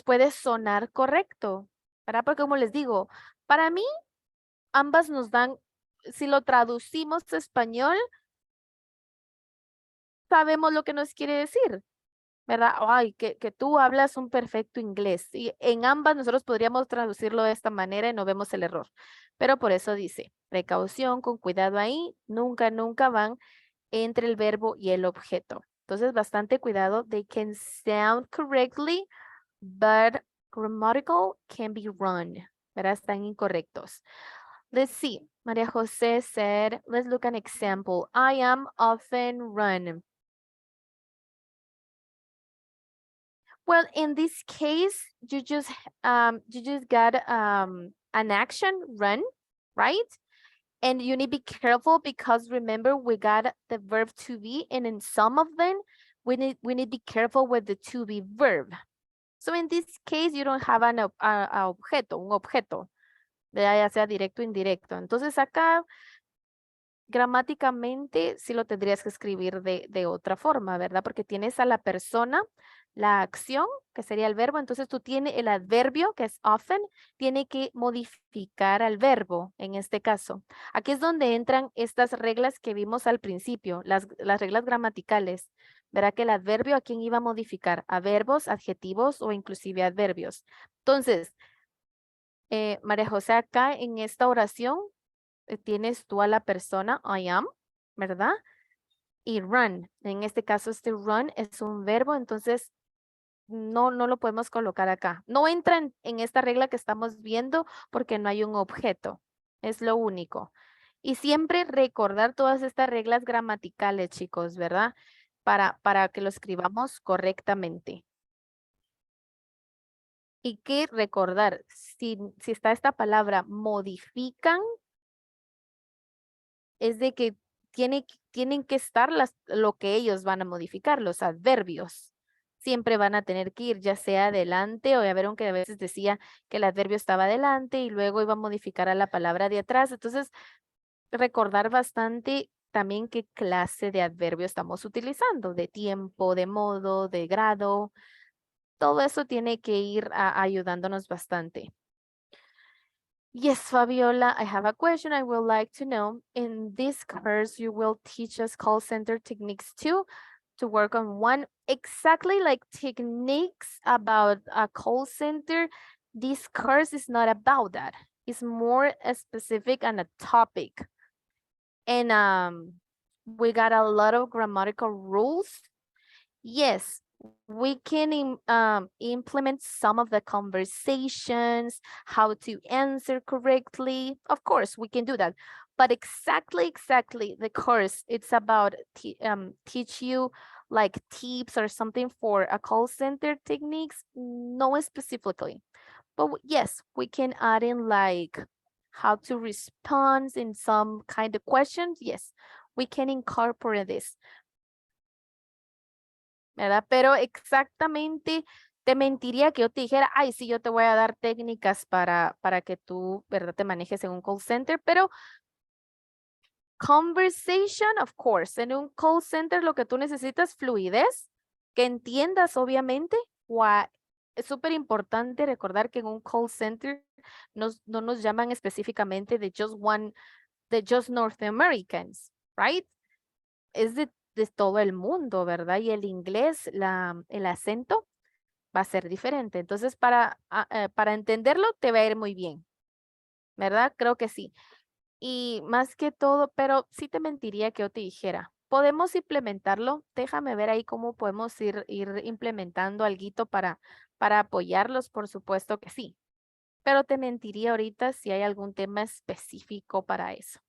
puede sonar correcto, ¿verdad? Porque como les digo, para mí ambas nos dan, si lo traducimos a español, sabemos lo que nos quiere decir, ¿verdad? Ay, que tú hablas un perfecto inglés. Y en ambas nosotros podríamos traducirlo de esta manera y no vemos el error. Pero por eso dice, precaución, con cuidado ahí, nunca, nunca van entre el verbo y el objeto. Entonces, bastante cuidado. They can sound correctly, but grammatical can be wrong. ¿Verdad? Están incorrectos. Let's see. Maria Jose said, let's look at an example. I am often run. Well, in this case, you just got an action, run, right? And you need to be careful because remember we got the verb to be, and in some of them we need to be careful with the to be verb. So in this case you don't have un objeto, ya sea directo o indirecto. Entonces acá gramáticamente sí lo tendrías que escribir de otra forma, ¿verdad? Porque tienes a la persona, la acción, que sería el verbo, entonces tú tienes el adverbio, que es often, tiene que modificar al verbo, en este caso. Aquí es donde entran estas reglas que vimos al principio, las reglas gramaticales. Verá que el adverbio a quién iba a modificar, a verbos, adjetivos o inclusive adverbios. Entonces, María José, acá en esta oración, tienes tú a la persona, I am, ¿verdad? Y run. En este caso, este run es un verbo, entonces no lo podemos colocar acá. No entra en esta regla que estamos viendo porque no hay un objeto. Es lo único. Y siempre recordar todas estas reglas gramaticales, chicos, ¿verdad? Para que lo escribamos correctamente. Y que recordar, si está esta palabra modifican, es de que tienen que estar lo que ellos van a modificar, los adverbios. siempre van a tener que ir, ya sea adelante o ya vieron que a veces decía que el adverbio estaba adelante y luego iba a modificar a la palabra de atrás. Entonces, recordar bastante también qué clase de adverbio estamos utilizando, de tiempo, de modo, de grado. Todo eso tiene que ir ayudándonos bastante. Yes, Fabiola, I have a question I would like to know. In this course, you will teach us call center techniques too, to work on one exactly like techniques about a call center. This course is not about that. It's more specific on a topic. And we got a lot of grammatical rules. Yes, we can implement some of the conversations, how to answer correctly. Of course, we can do that. But exactly the course, it's about teach you like tips or something for a call center techniques, no specifically. But yes, we can add in like how to respond in some kind of questions. Yes, we can incorporate this. ¿Verdad? Pero exactamente te mentiría que yo te dijera, ay, sí, yo te voy a dar técnicas para que tú, ¿verdad? Te manejes en un call center, pero conversation, of course, en un call center lo que tú necesitas fluidez, que entiendas obviamente, es súper importante recordar que en un call center no nos llaman específicamente de just North Americans, right? Es de todo el mundo, ¿verdad? Y el inglés, el acento va a ser diferente. Entonces, para entenderlo, te va a ir muy bien, ¿verdad? Creo que sí. Y más que todo, pero sí te mentiría que yo te dijera, ¿podemos implementarlo? Déjame ver ahí cómo podemos ir implementando alguito para apoyarlos, por supuesto que sí. Pero te mentiría ahorita si hay algún tema específico para eso.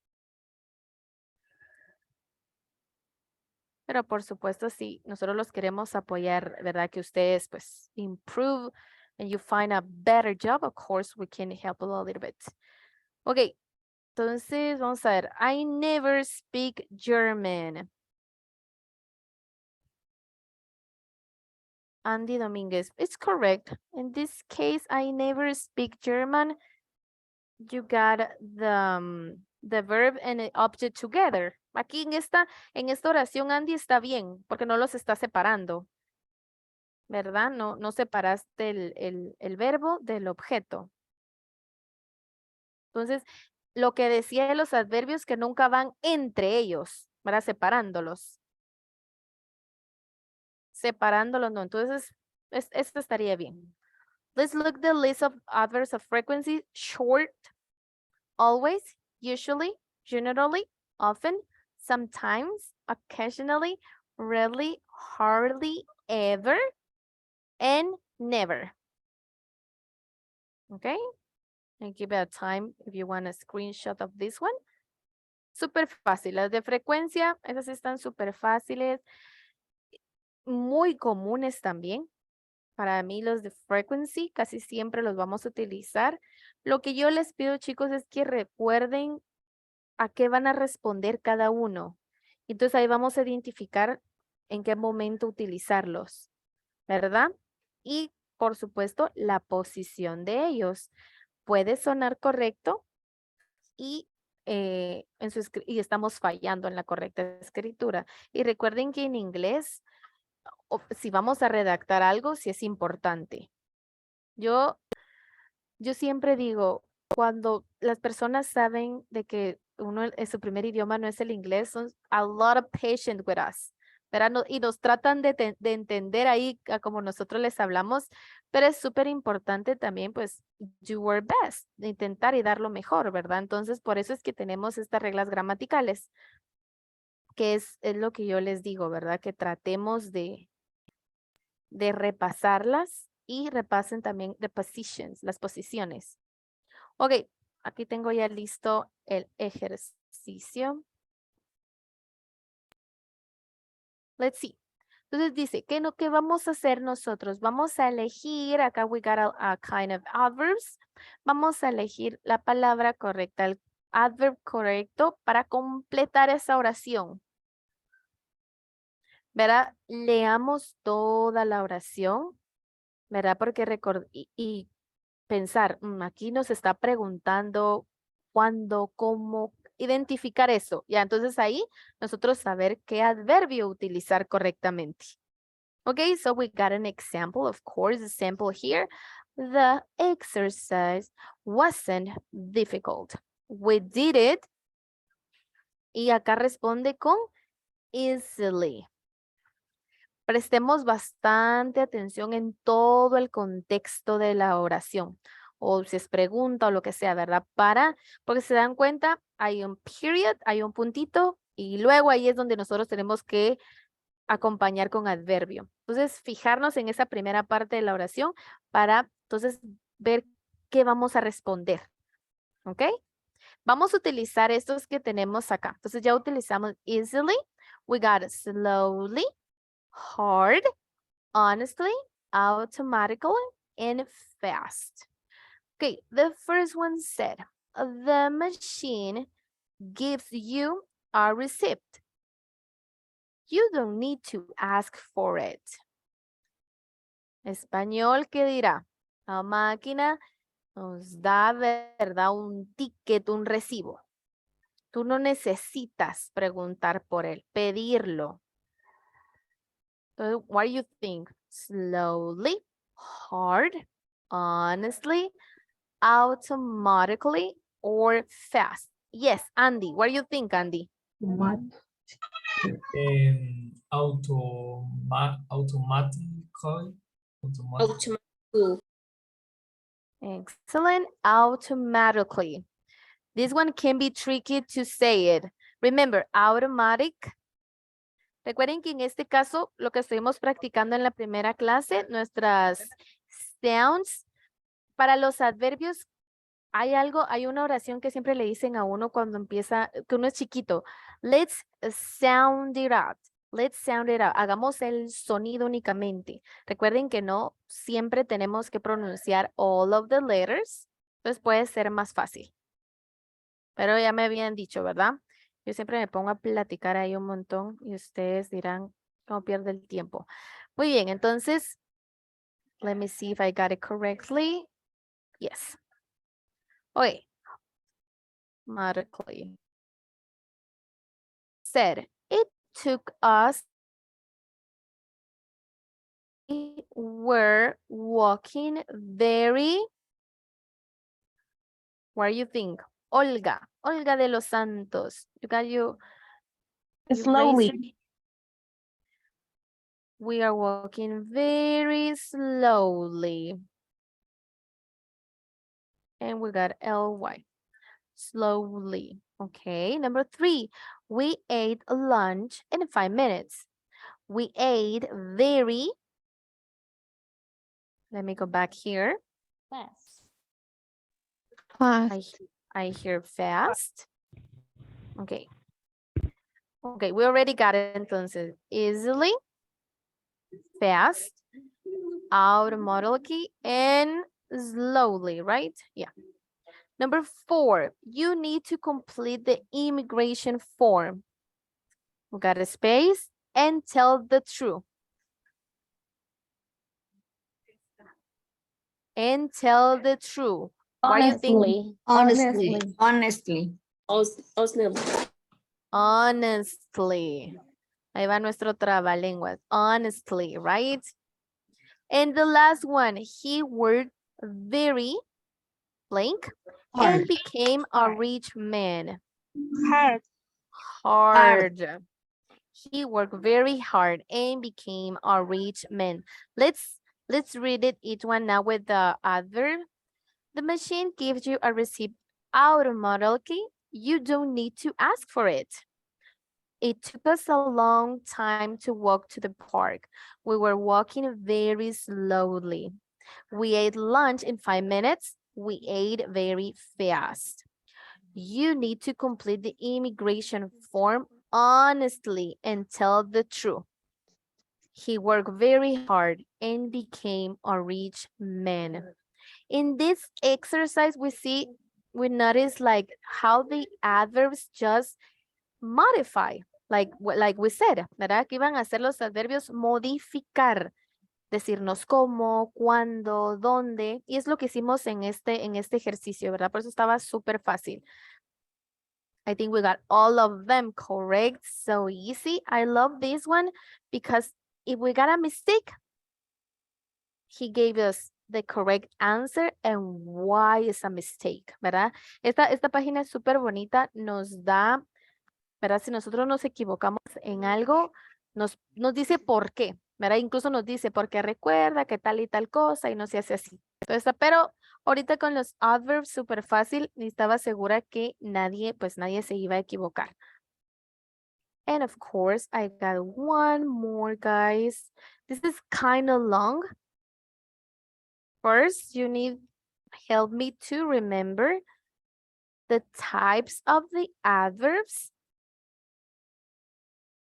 Pero por supuesto, sí, nosotros los queremos apoyar, ¿verdad? Que ustedes pues improve and you find a better job. Of course, we can help a little bit. Ok, entonces vamos a ver. I never speak German. Andy Dominguez, it's correct. In this case, I never speak German. You got the verb and the object together. Aquí en esta oración, Andy, está bien, porque no los está separando, ¿verdad? No separaste el verbo del objeto. Entonces, lo que decía de los adverbios que nunca van entre ellos, ¿verdad? Separándolos. Separándolos, no. Entonces, esto estaría bien. Let's look the list of adverbs of frequency. Short, always, usually, generally, often, sometimes, occasionally, rarely, hardly, ever, and never. Okay? And give it a time if you want a screenshot of this one. Súper fácil. Las de frecuencia, esas están súper fáciles. Muy comunes también. Para mí los de frequency casi siempre los vamos a utilizar. Lo que yo les pido, chicos, es que recuerden a qué van a responder cada uno. Entonces ahí vamos a identificar en qué momento utilizarlos, ¿verdad? Y por supuesto la posición de ellos. Puede sonar correcto y estamos fallando en la correcta escritura. Y recuerden que en inglés, si vamos a redactar algo, sí es importante. Yo siempre digo, cuando las personas saben de que su primer idioma no es el inglés, son a lot of patient with us, ¿verdad? Y nos tratan de entender ahí como nosotros les hablamos, pero es súper importante también, pues, do our best, de intentar y dar lo mejor, ¿verdad? Entonces, por eso es que tenemos estas reglas gramaticales, que es lo que yo les digo, ¿verdad? Que tratemos de repasarlas y repasen también las posiciones. Ok, aquí tengo ya listo el ejercicio. Let's see. Entonces dice, ¿qué vamos a hacer nosotros? Vamos a elegir, acá we got a kind of adverbs. Vamos a elegir la palabra correcta, el adverb correcto para completar esa oración. ¿verdad? Leamos toda la oración, ¿verdad? Porque y pensar, aquí nos está preguntando cuándo, cómo, identificar eso. Ya, entonces ahí nosotros saber qué adverbio utilizar correctamente. Okay, so we got an example, of course, the sample here. The exercise wasn't difficult. We did it. Y acá responde con easily. Prestemos bastante atención en todo el contexto de la oración. O si es pregunta o lo que sea, ¿verdad? Porque se dan cuenta, hay un period, hay un puntito, y luego ahí es donde nosotros tenemos que acompañar con adverbio. Entonces, fijarnos en esa primera parte de la oración para entonces ver qué vamos a responder. ¿Ok? Vamos a utilizar estos que tenemos acá. Entonces ya utilizamos easily, we got slowly, hard, honestly, automatically, and fast. Okay, the first one said, the machine gives you a receipt. You don't need to ask for it. Español, ¿qué dirá? La máquina nos da, ¿verdad? Un ticket, un recibo. Tú no necesitas preguntar por él, pedirlo. So, what do you think? Slowly, hard, honestly, automatically, or fast? Yes, Andy. What do you think, Andy? Automatically. Excellent. Automatically. This one can be tricky to say it. Remember, automatic. Recuerden que en este caso, lo que estuvimos practicando en la primera clase, nuestras sounds, para los adverbios, hay una oración que siempre le dicen a uno cuando empieza, que uno es chiquito. Let's sound it out. Let's sound it out. Hagamos el sonido únicamente. Recuerden que no siempre tenemos que pronunciar all of the letters. Entonces puede ser más fácil. Pero ya me habían dicho, ¿verdad? Yo siempre me pongo a platicar ahí un montón y ustedes dirán cómo pierde el tiempo. Muy bien, entonces, let me see if I got it correctly. Yes. Okay. Automatically. Said, it took us, we were walking very, what do you think? Olga de los Santos. You got you Slowly. We are walking very slowly. And we got ly. Slowly. Okay, number 3. We ate lunch in 5 minutes. We ate very. Let me go back here. Fast. I hear fast. Okay. Okay, we already got it. Entonces, easily, fast, automatically, and slowly, right? Yeah. Number 4, you need to complete the immigration form. We got a space and tell the truth. And tell the truth. What do you think? Honestly. Honestly. Ahí va nuestro trabalenguas. Honestly, right? And the last one, he worked very blank and became a rich man. Hard. He worked very hard and became a rich man. Let's read it each one now with the adverb. The machine gives you a receipt automatically. You don't need to ask for it. It took us a long time to walk to the park. We were walking very slowly. We ate lunch in 5 minutes. We ate very fast. You need to complete the immigration form honestly and tell the truth. He worked very hard and became a rich man. In this exercise, we notice like how the adverbs just modify. like we said, ¿verdad? Que iban a hacer los adverbios modificar, decirnos cómo, cuándo, dónde, y es lo que hicimos en este ejercicio, ¿verdad? Por eso estaba súper fácil. I think we got all of them correct, so easy. I love this one because if we got a mistake, he gave us the correct answer and why is a mistake, ¿verdad? Esta página es súper bonita, nos da, ¿verdad? Si nosotros nos equivocamos en algo, nos dice por qué, ¿verdad? Incluso nos dice porque recuerda que tal y tal cosa y no se hace así. Entonces, pero ahorita con los adverbs súper fácil, ni estaba segura que nadie se iba a equivocar. And of course, I got one more, guys. This is kind of long. First, you need help me to remember the types of the adverbs.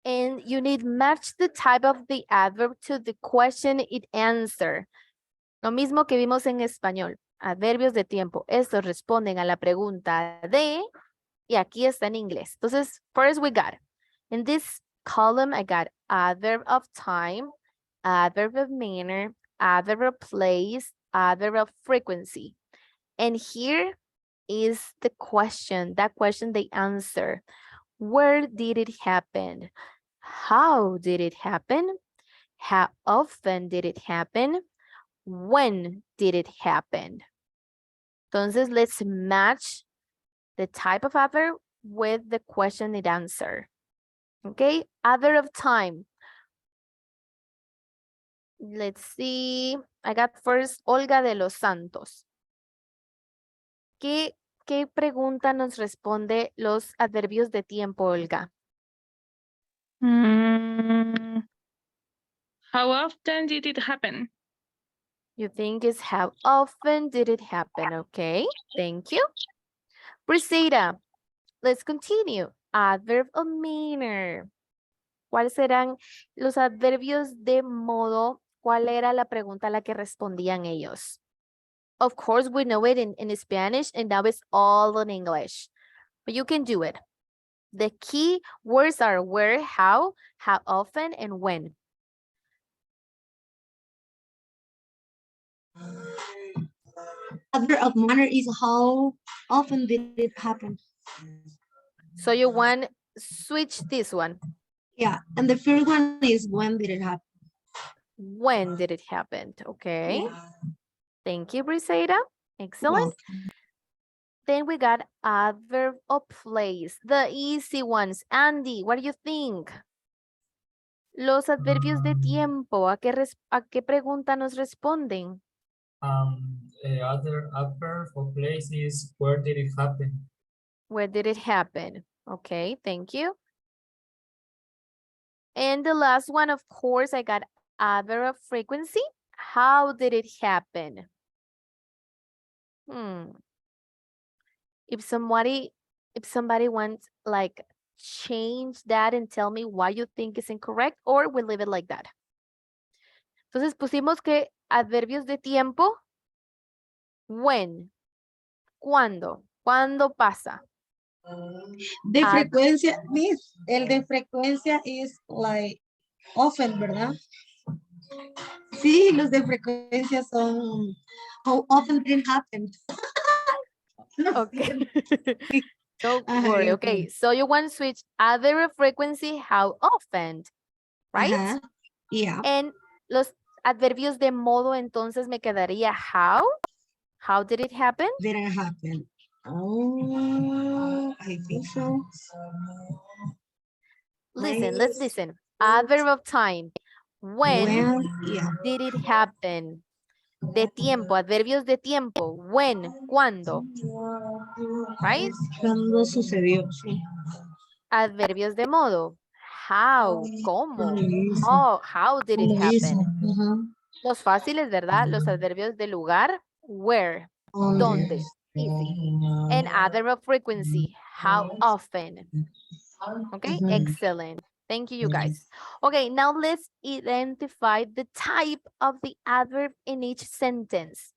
And you need match the type of the adverb to the question it answer. Lo mismo que vimos en español. Adverbios de tiempo. Estos responden a la pregunta de, y aquí está en inglés. Entonces, first we got, in this column, I got adverb of time, adverb of manner, adverb of place, adverb of frequency. And here is the question, that question they answer. Where did it happen? How did it happen? How often did it happen? When did it happen? Entonces, let's match the type of adverb with the question it answer. Okay, adverb of time. Let's see. I got first Olga de los Santos. ¿Qué pregunta nos responde los adverbios de tiempo, Olga? How often did it happen? You think it's how often did it happen? Okay, thank you. Priscilla, let's continue. Adverb of manner. ¿Cuáles serán los adverbios de modo? ¿Cuál era la pregunta a la que respondían ellos? Of course, we know it in Spanish, and now it's all in English. But you can do it. The key words are where, how often, and when. Adverb of manner is how often did it happen? So you want switch this one. Yeah, and the first one is when did it happen? When did it happen? Okay. Yeah. Thank you, Briseida. Excellent. Then we got adverb of place, the easy ones. Andy, what do you think? Los adverbios de tiempo, ¿a qué pregunta nos responden? Other adverb for place is where did it happen? Where did it happen? Okay, thank you. And the last one, of course, I got adverb of frequency. How did it happen? If somebody wants like change that and tell me why you think is incorrect, or we leave it like that. Entonces pusimos que adverbios de tiempo, when, cuándo pasa. De frecuencia, Miss, el de frecuencia is like often, ¿verdad? Sí, los de frecuencia son how often did it happen. Okay. Don't worry. Okay, so you want to switch adverb of frequency, how often, right? Yeah. And los adverbios de modo, entonces me quedaría how. How did it happen? Did it happen? Oh, I think so. Listen, let's listen. Adverb of time. When yeah. did it happen? De tiempo, adverbios de tiempo. When, cuándo. Right? Cuando sucedió, sí. Adverbios de modo. How, cómo. Oh, how did it happen? Los fáciles, ¿verdad? Los adverbios de lugar. Where, dónde. Easy. And adverb of frequency. How often. Okay, excellent. Thank you, you guys. Okay, now let's identify the type of the adverb in each sentence.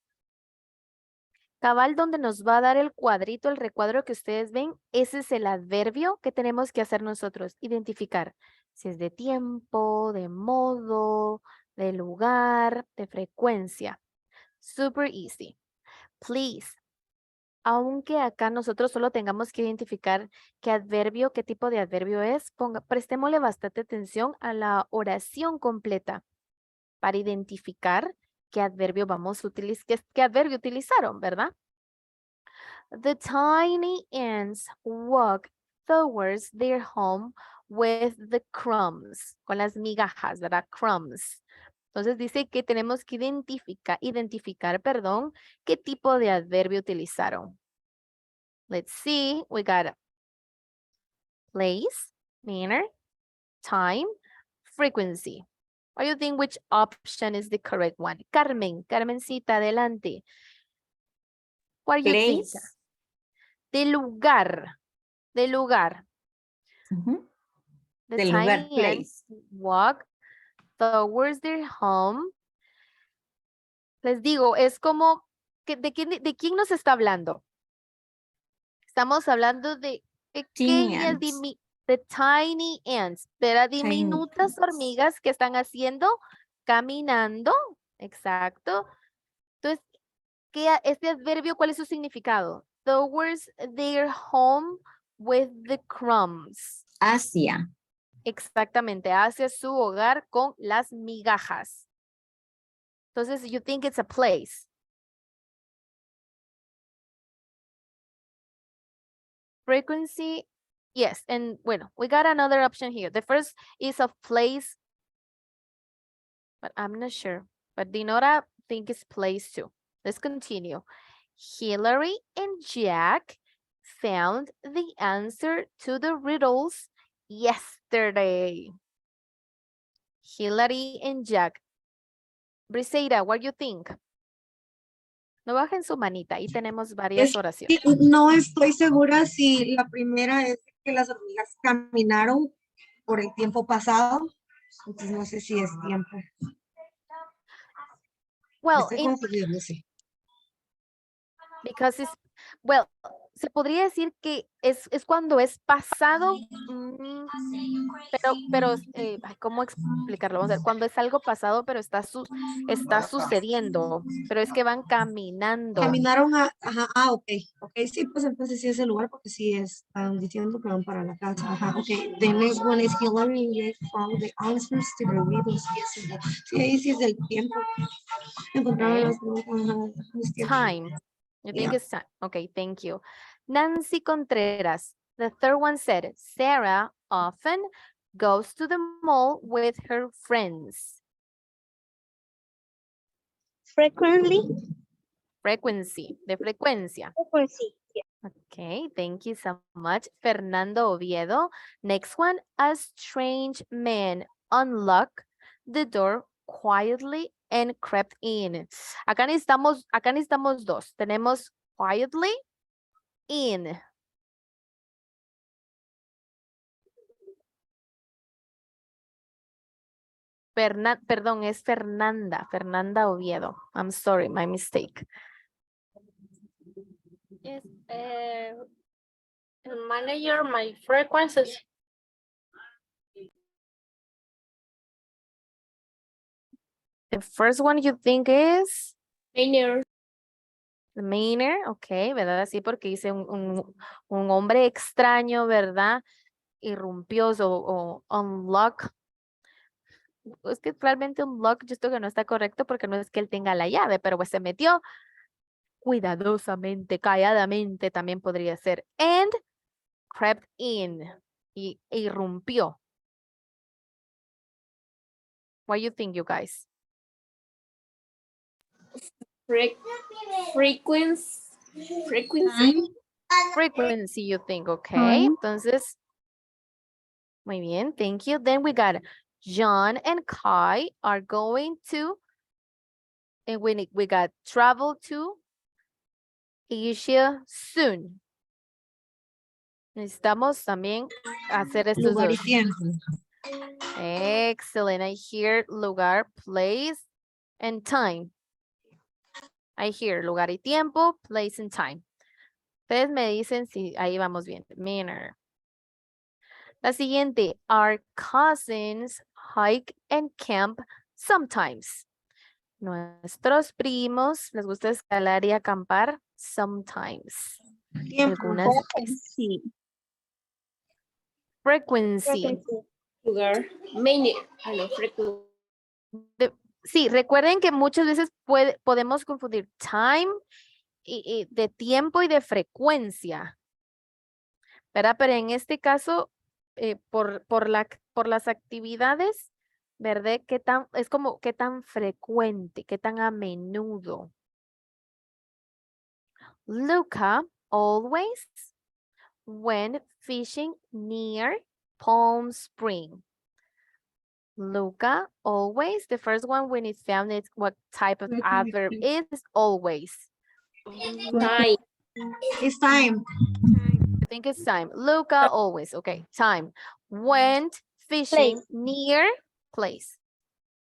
Cabal, donde nos va a dar el cuadrito, el recuadro que ustedes ven, ese es el adverbio que tenemos que hacer nosotros, identificar si es de tiempo, de modo, de lugar, de frecuencia. Super easy. Please. Aunque acá nosotros solo tengamos que identificar qué adverbio, qué tipo de adverbio es, prestémosle bastante atención a la oración completa para identificar qué adverbio vamos a utilizar, qué adverbio utilizaron, ¿verdad? The tiny ants walk towards their home with the crumbs, con las migajas, ¿verdad? Crumbs. Entonces dice que tenemos que identificar, qué tipo de adverbio utilizaron. Let's see, we got place, manner, time, frequency. What do you think which option is the correct one? Carmencita, adelante. What do you think? Place. De lugar. The Del lugar, tiny place. ants walk towards their home. Les digo, es como, ¿de quién nos está hablando? Estamos hablando de pequeñas, de tiny ants, de diminutas hormigas que están haciendo, caminando, exacto. Entonces, este adverbio, ¿cuál es su significado? Towards their home with the crumbs. Hacia. Exactamente, hacia su hogar con las migajas. Entonces, you think it's a place. Frequency, yes. And bueno, we got another option here. The first is of place, but I'm not sure. But Dinora think it's place too. Let's continue. Hillary and Jack found the answer to the riddles yesterday. Hillary and Jack. Briseida, what do you think? No bajen su manita, ahí tenemos varias oraciones. No estoy segura si la primera es que las hormigas caminaron por el tiempo pasado. Entonces no sé si es tiempo. Well, No sé. Because it's, well, se podría decir que es cuando es pasado, pero ¿cómo explicarlo? Vamos a ver, cuando es algo pasado, pero está sucediendo, pero es que van caminando. Caminaron ok, sí, pues entonces sí es el lugar, porque sí están diciendo que van para la casa, ok, the next one is Hillary and Jack found the answers to the riddles yesterday. Sí, ahí sí es el tiempo. Encontraron las preguntas, Time. You think it's time? Okay, thank you. Nancy Contreras. The third one said, Sarah often goes to the mall with her friends. Frequently. Frequency, de frecuencia. Frequency. Okay, thank you so much. Fernando Oviedo. Next one, a strange man unlocked the door quietly and crept in. Acá necesitamos dos. Tenemos quietly, in. Perdón, es Fernanda Oviedo. I'm sorry, my mistake. Yes, manager my frequencies. The first one you think is? Manner. The manner, ok, ¿verdad? Sí, porque dice un hombre extraño, ¿verdad? Irrumpió o unlock. Es que realmente unlock yo creo que no está correcto porque no es que él tenga la llave, pero pues se metió cuidadosamente, calladamente también podría ser. And crept in. Y irrumpió. What do you think, you guys? Frequency, you think, okay. Entonces, muy bien, thank you. Then we got John and Kai are going to, and we got travel to Asia soon. Necesitamos también hacer estos dos. Excellent. I hear lugar, place, and time. I hear lugar y tiempo, place and time. Ustedes me dicen si ahí vamos bien. Manner. La siguiente, our cousins hike and camp sometimes. Nuestros primos les gusta escalar y acampar sometimes. Algunas veces. Sí. Frequency. Lugar. Many. Frequency. Sí, recuerden que muchas veces podemos confundir time y de tiempo y de frecuencia, ¿verdad? Pero en este caso, por las actividades, ¿verdad? Es como qué tan frecuente, qué tan a menudo. Luca always went fishing near Palm Spring. Luca always, the first one when it's found, it's what type of adverb is always. Time. It's time. I think it's time. Luca always, okay, time. Went fishing near place.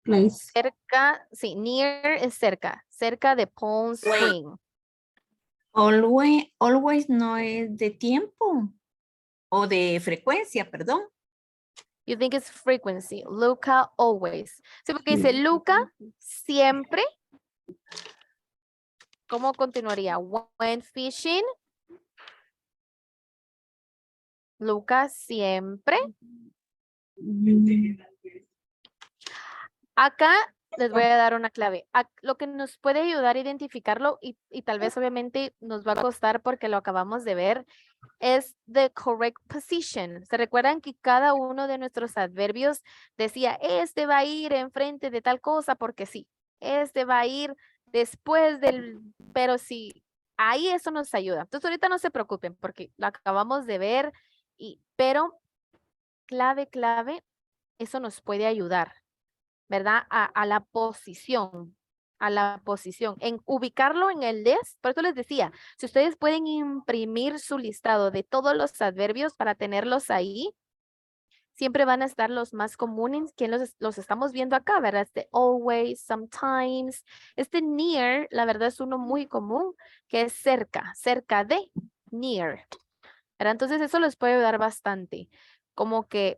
Place. Cerca, sí, near es cerca, cerca de Palm Spring. Always no es de tiempo o de frecuencia, perdón. You think it's frequency. Luca always. Sí, porque dice Luca siempre. ¿Cómo continuaría? Went fishing. Luca siempre. Acá les voy a dar una clave. Lo que nos puede ayudar a identificarlo y tal vez obviamente nos va a costar porque lo acabamos de ver es the correct position. ¿Se recuerdan que cada uno de nuestros adverbios decía este va a ir enfrente de tal cosa porque sí? Este va a ir después del... Pero sí, ahí eso nos ayuda. Entonces ahorita no se preocupen porque lo acabamos de ver pero clave, eso nos puede ayudar, ¿verdad? A la posición, en ubicarlo en el list. Por eso les decía, si ustedes pueden imprimir su listado de todos los adverbios para tenerlos ahí, siempre van a estar los más comunes, que los estamos viendo acá, ¿verdad? Este always, sometimes, este near, la verdad es uno muy común, que es cerca de, near, ¿verdad? Entonces eso les puede ayudar bastante, como que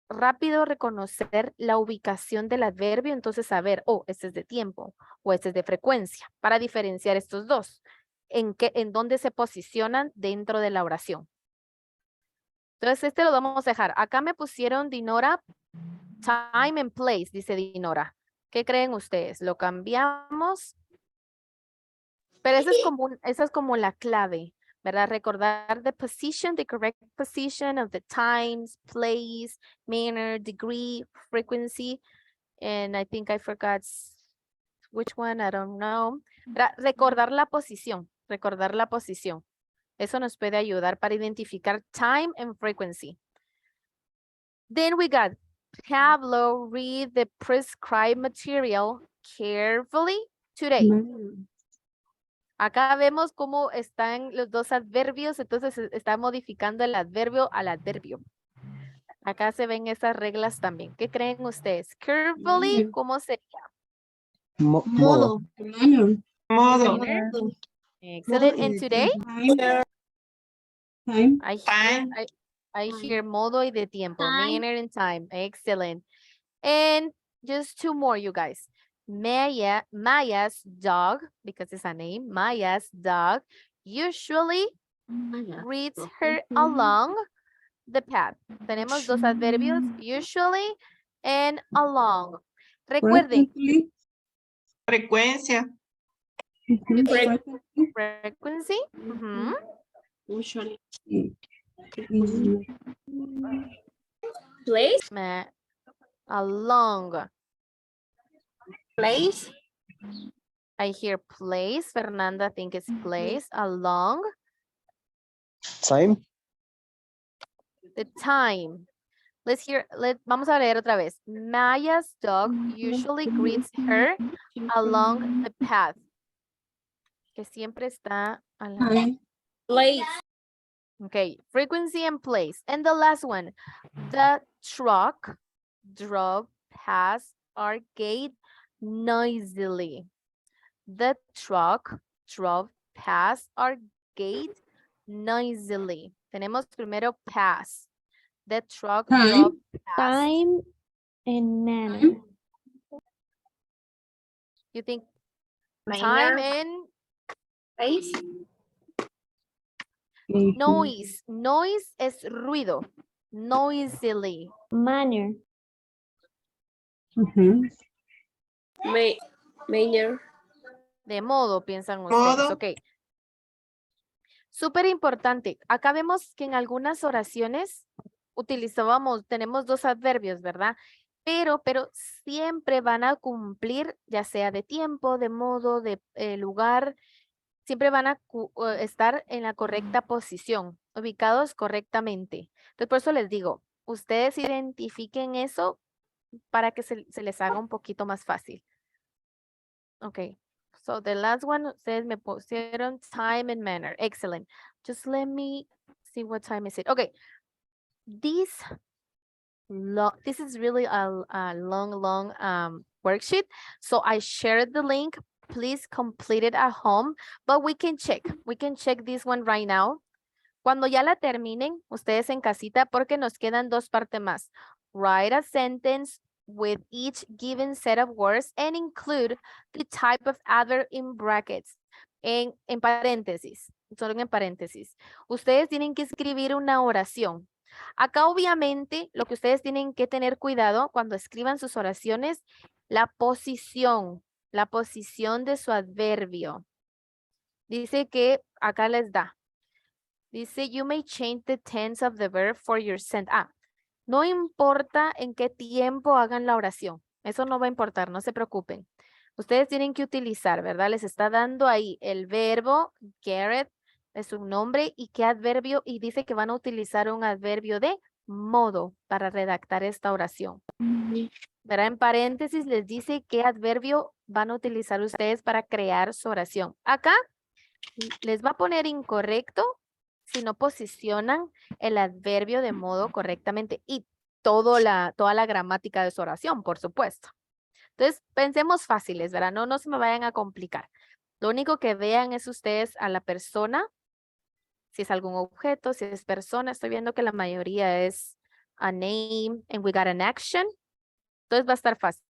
rápido reconocer la ubicación del adverbio, entonces saber, este es de tiempo o este es de frecuencia, para diferenciar estos dos, en dónde se posicionan dentro de la oración. Entonces este lo vamos a dejar. Acá me pusieron, Dinora, time and place, dice Dinora. ¿Qué creen ustedes? ¿Lo cambiamos? Pero esa es como la clave, ¿verdad? Recordar the position, the correct position of the times, place, manner, degree, frequency. And I think I forgot which one, I don't know. Recordar la posición. Eso nos puede ayudar para identificar time and frequency. Then we got Pablo, read the prescribed material carefully today. Acá vemos cómo están los dos adverbios, entonces está modificando el adverbio al adverbio. Acá se ven esas reglas también. ¿Qué creen ustedes? Carefully, ¿cómo sería? Modo. Modo. Excellent. And today? Time. I hear modo y de tiempo. Manner and time. Excellent. And just two more, you guys. Maya's dog, because it's a name, Maya's dog usually reads her along the path. Tenemos dos adverbios, usually and along. Recuerden. Frecuencia. Frequency. Usually. Place. Along. Place. I hear place. Fernanda, I think it's place. Along. Time. The time. Vamos a leer otra vez. Maya's dog usually greets her along the path. Que siempre está a la... Place. Okay, frequency and place. And the last one, the truck drove past our gate noisily. The truck drove past our gate noisily. Tenemos primero pass. The truck drove past. Time and manner. You think Manner. time and Place. noise. Noise es ruido. Noisily. Manner. Manner. De modo, piensan ustedes. Ok. Súper importante. Acá vemos que en algunas oraciones tenemos dos adverbios, ¿verdad? Pero siempre van a cumplir, ya sea de tiempo, de modo, de lugar, siempre van a estar en la correcta posición, ubicados correctamente. Entonces, por eso les digo, ustedes identifiquen eso para que se les haga un poquito más fácil. Ok. So the last one, ustedes me pusieron time and manner. Excellent. Just let me see what time is it. Okay. This is really a long worksheet. So I shared the link. Please complete it at home, but we can check. We can check this one right now. Cuando ya la terminen, ustedes en casita, porque nos quedan dos partes más. Write a sentence with each given set of words and include the type of adverb in brackets. En paréntesis, solo en paréntesis. Ustedes tienen que escribir una oración. Acá obviamente lo que ustedes tienen que tener cuidado cuando escriban sus oraciones, la posición de su adverbio. Dice que acá les da. Dice, you may change the tense of the verb for your sentence. No importa en qué tiempo hagan la oración. Eso no va a importar, no se preocupen. Ustedes tienen que utilizar, ¿verdad? Les está dando ahí el verbo, Garrett, es un nombre, y qué adverbio, y dice que van a utilizar un adverbio de modo para redactar esta oración. ¿Verdad? En paréntesis les dice qué adverbio van a utilizar ustedes para crear su oración. Acá les va a poner incorrecto si no posicionan el adverbio de modo correctamente y toda la gramática de su oración, por supuesto. Entonces, pensemos fáciles, ¿verdad? No se me vayan a complicar. Lo único que vean es ustedes a la persona, si es algún objeto, si es persona. Estoy viendo que la mayoría es a name and we got an action. Entonces va a estar fácil.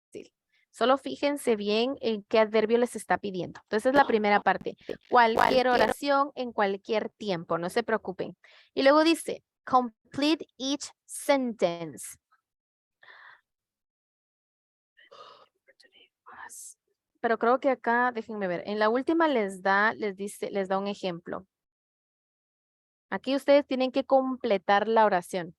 Solo fíjense bien en qué adverbio les está pidiendo. Entonces es la primera parte. Cualquier oración en cualquier tiempo, no se preocupen. Y luego dice, complete each sentence. Pero creo que acá, déjenme ver, en la última les da un ejemplo. Aquí ustedes tienen que completar la oración.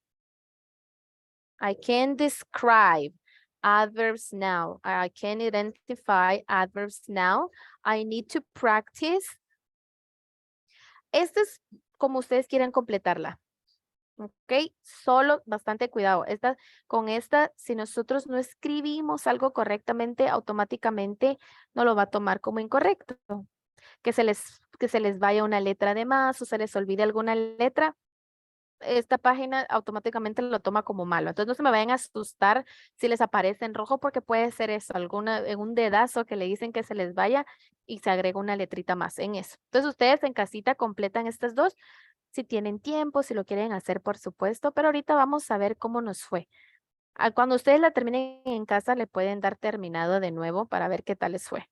I can describe adverbs now. I can identify adverbs now. I need to practice. Este es como ustedes quieran completarla. Ok, solo bastante cuidado. Con esta, si nosotros no escribimos algo correctamente, automáticamente no lo va a tomar como incorrecto. Que se les vaya una letra de más o se les olvide alguna letra. Esta página automáticamente lo toma como malo. Entonces no se me vayan a asustar si les aparece en rojo porque puede ser eso, en un dedazo que le dicen que se les vaya y se agrega una letrita más en eso. Entonces ustedes en casita completan estas dos si tienen tiempo, si lo quieren hacer, por supuesto, pero ahorita vamos a ver cómo nos fue. Cuando ustedes la terminen en casa le pueden dar terminado de nuevo para ver qué tal les fue.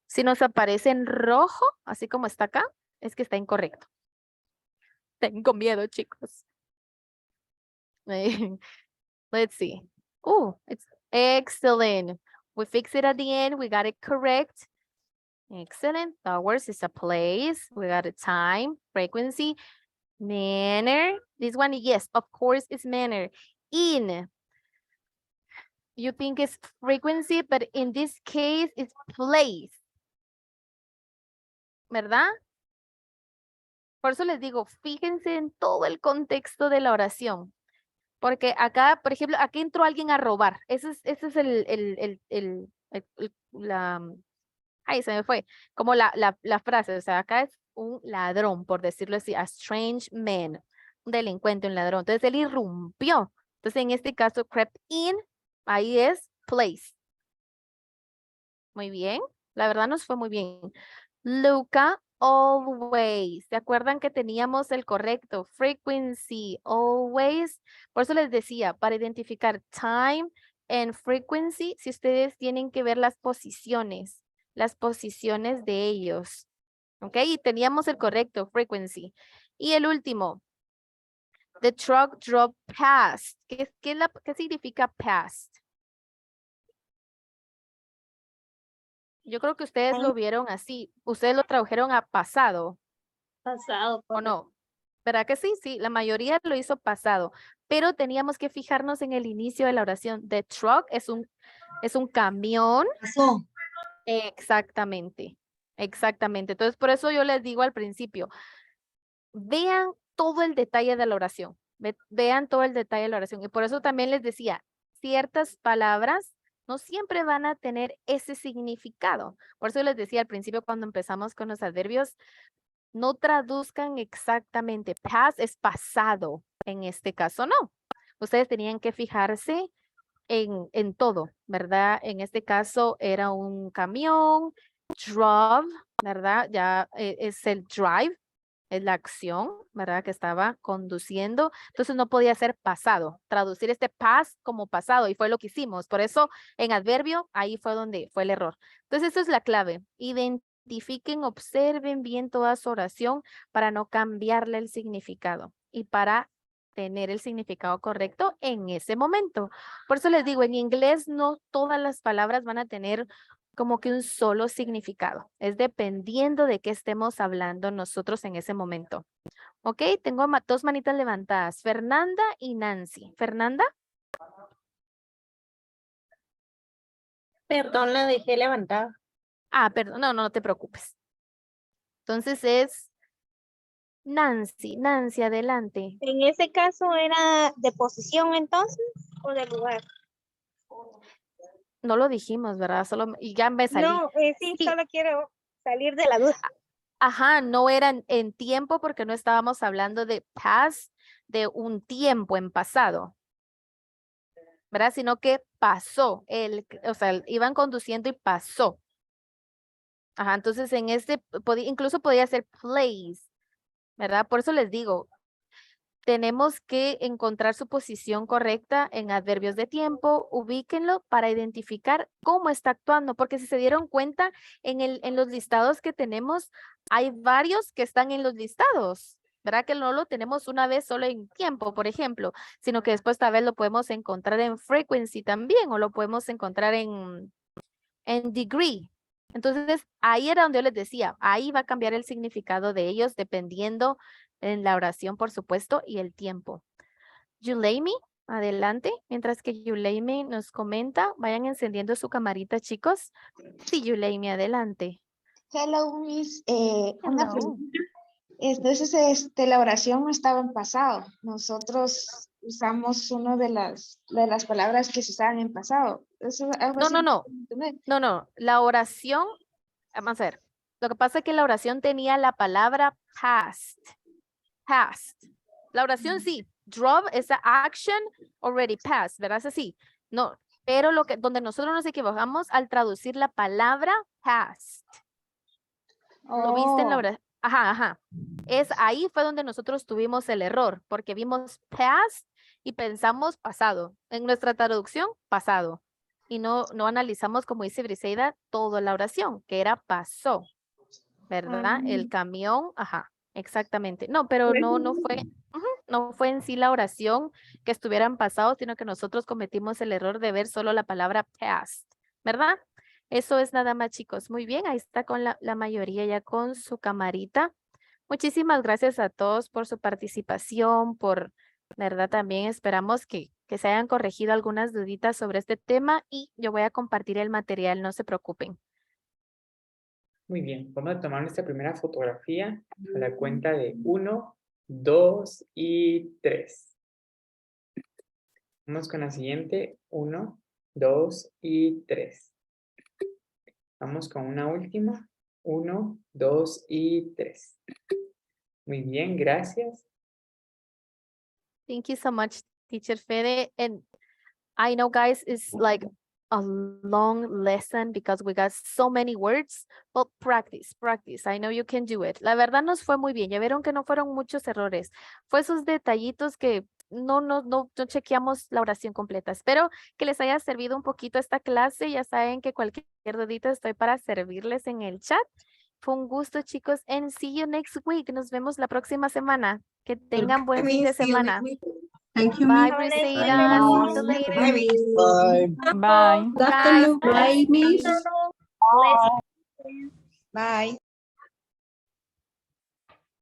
Si nos aparece en rojo, así como está acá, es que está incorrecto. Tengo miedo, chicos. Let's see. Oh, it's excellent. We fixed it at the end. We got it correct. Excellent. Hours is a place. We got a time, frequency, manner. This one, yes, of course, is manner. In. You think it's frequency, but in this case, it's place. ¿Verdad? Por eso les digo, fíjense en todo el contexto de la oración. Porque acá, por ejemplo, aquí entró alguien a robar. Ese es ay, se me fue. Como la frase, o sea, acá es un ladrón, por decirlo así, a strange man, un delincuente, un ladrón. Entonces él irrumpió. Entonces en este caso, crept in, ahí es place. Muy bien. La verdad nos fue muy bien. Luca, always. ¿Se acuerdan que teníamos el correcto? Frequency, always. Por eso les decía, para identificar time and frequency, si ustedes tienen que ver las posiciones de ellos. ¿Ok? Y teníamos el correcto, frequency. Y el último, the truck drove past. ¿Qué significa past? Yo creo que ustedes lo vieron así. Ustedes lo tradujeron a pasado. Pasado. ¿O no? ¿Verdad que sí? Sí, la mayoría lo hizo pasado. Pero teníamos que fijarnos en el inicio de la oración. The truck es un camión. Pasó. Exactamente. Exactamente. Entonces, por eso yo les digo al principio, vean todo el detalle de la oración. Vean todo el detalle de la oración. Y por eso también les decía, ciertas palabras no siempre van a tener ese significado. Por eso les decía al principio cuando empezamos con los adverbios, no traduzcan exactamente. Past es pasado. En este caso, no. Ustedes tenían que fijarse en todo, ¿verdad? En este caso era un camión, drove, ¿verdad? Ya es el drive, es la acción, ¿verdad? Que estaba conduciendo. Entonces no podía ser pasado. Traducir este past como pasado y fue lo que hicimos. Por eso en adverbio, ahí fue donde fue el error. Entonces eso es la clave. Identifiquen, observen bien toda su oración para no cambiarle el significado y para tener el significado correcto en ese momento. Por eso les digo, en inglés no todas las palabras van a tener como que un solo significado. Es dependiendo de qué estemos hablando nosotros en ese momento. Ok, tengo dos manitas levantadas. Fernanda y Nancy. Fernanda. Perdón, la dejé levantada. Ah, perdón, no te preocupes. Entonces es Nancy. Nancy, adelante. En ese caso era de posición entonces o de lugar. No lo dijimos, ¿verdad? Y ya me salí. No, sí, solo quiero salir de la duda. Ajá, no era en tiempo porque no estábamos hablando de past, de un tiempo en pasado, ¿verdad? Sino que pasó, o sea, iban conduciendo y pasó. Ajá, entonces en incluso podía ser place, ¿verdad? Por eso les digo, tenemos que encontrar su posición correcta en adverbios de tiempo, ubíquenlo para identificar cómo está actuando, porque si se dieron cuenta, en los listados que tenemos, hay varios que están en los listados, ¿verdad? Que no lo tenemos una vez solo en tiempo, por ejemplo, sino que después tal vez lo podemos encontrar en frequency también, o lo podemos encontrar en degree. Entonces, ahí era donde yo les decía, ahí va a cambiar el significado de ellos dependiendo en la oración, por supuesto, y el tiempo. Yuleimi, adelante. Mientras que Yuleimi nos comenta, vayan encendiendo su camarita, chicos. Sí, Yuleimi, adelante. Hello, Miss. Una Hello. pregunta. Entonces, la oración no estaba en pasado. Nosotros usamos una de las palabras que se usaban en pasado. Eso, algo así. No. La oración, vamos a ver. Lo que pasa es que la oración tenía la palabra past. Past. La oración sí. Drove es a action already passed, ¿verdad? Es así. No, pero donde nosotros nos equivocamos al traducir la palabra past. ¿Lo viste en la oración? Ajá. Ahí fue donde nosotros tuvimos el error, porque vimos past y pensamos pasado. En nuestra traducción, pasado. Y no analizamos, como dice Briseida, toda la oración, que era pasó, ¿verdad? El camión, ajá, exactamente. No, pero no fue en sí la oración que estuvieran pasados, sino que nosotros cometimos el error de ver solo la palabra past, ¿verdad? Eso es nada más, chicos. Muy bien, ahí está con la mayoría ya con su camarita. Muchísimas gracias a todos por su participación, ¿verdad? También esperamos que se hayan corregido algunas duditas sobre este tema y yo voy a compartir el material, no se preocupen. Muy bien, vamos a tomar nuestra primera fotografía a la cuenta de 1, 2 y 3. Vamos con la siguiente, 1, 2 y 3. Vamos con una última, 1, 2 y 3. Muy bien, gracias. Thank you so much, Teacher Fede. And I know, guys, it's like a long lesson because we got so many words, but practice. I know you can do it. La verdad nos fue muy bien. Ya vieron que no fueron muchos errores. Fue esos detallitos que no chequeamos la oración completa. Espero que les haya servido un poquito esta clase. Ya saben que cualquier dudita estoy para servirles en el chat. Fue un gusto, chicos, and see you next week. Nos vemos la próxima semana. Que tengan buen fin de semana. Thank you, Bye, Miss. Priscilla. See you later. Bye, Miss. Bye. Good afternoon. Bye, Miss. Bye.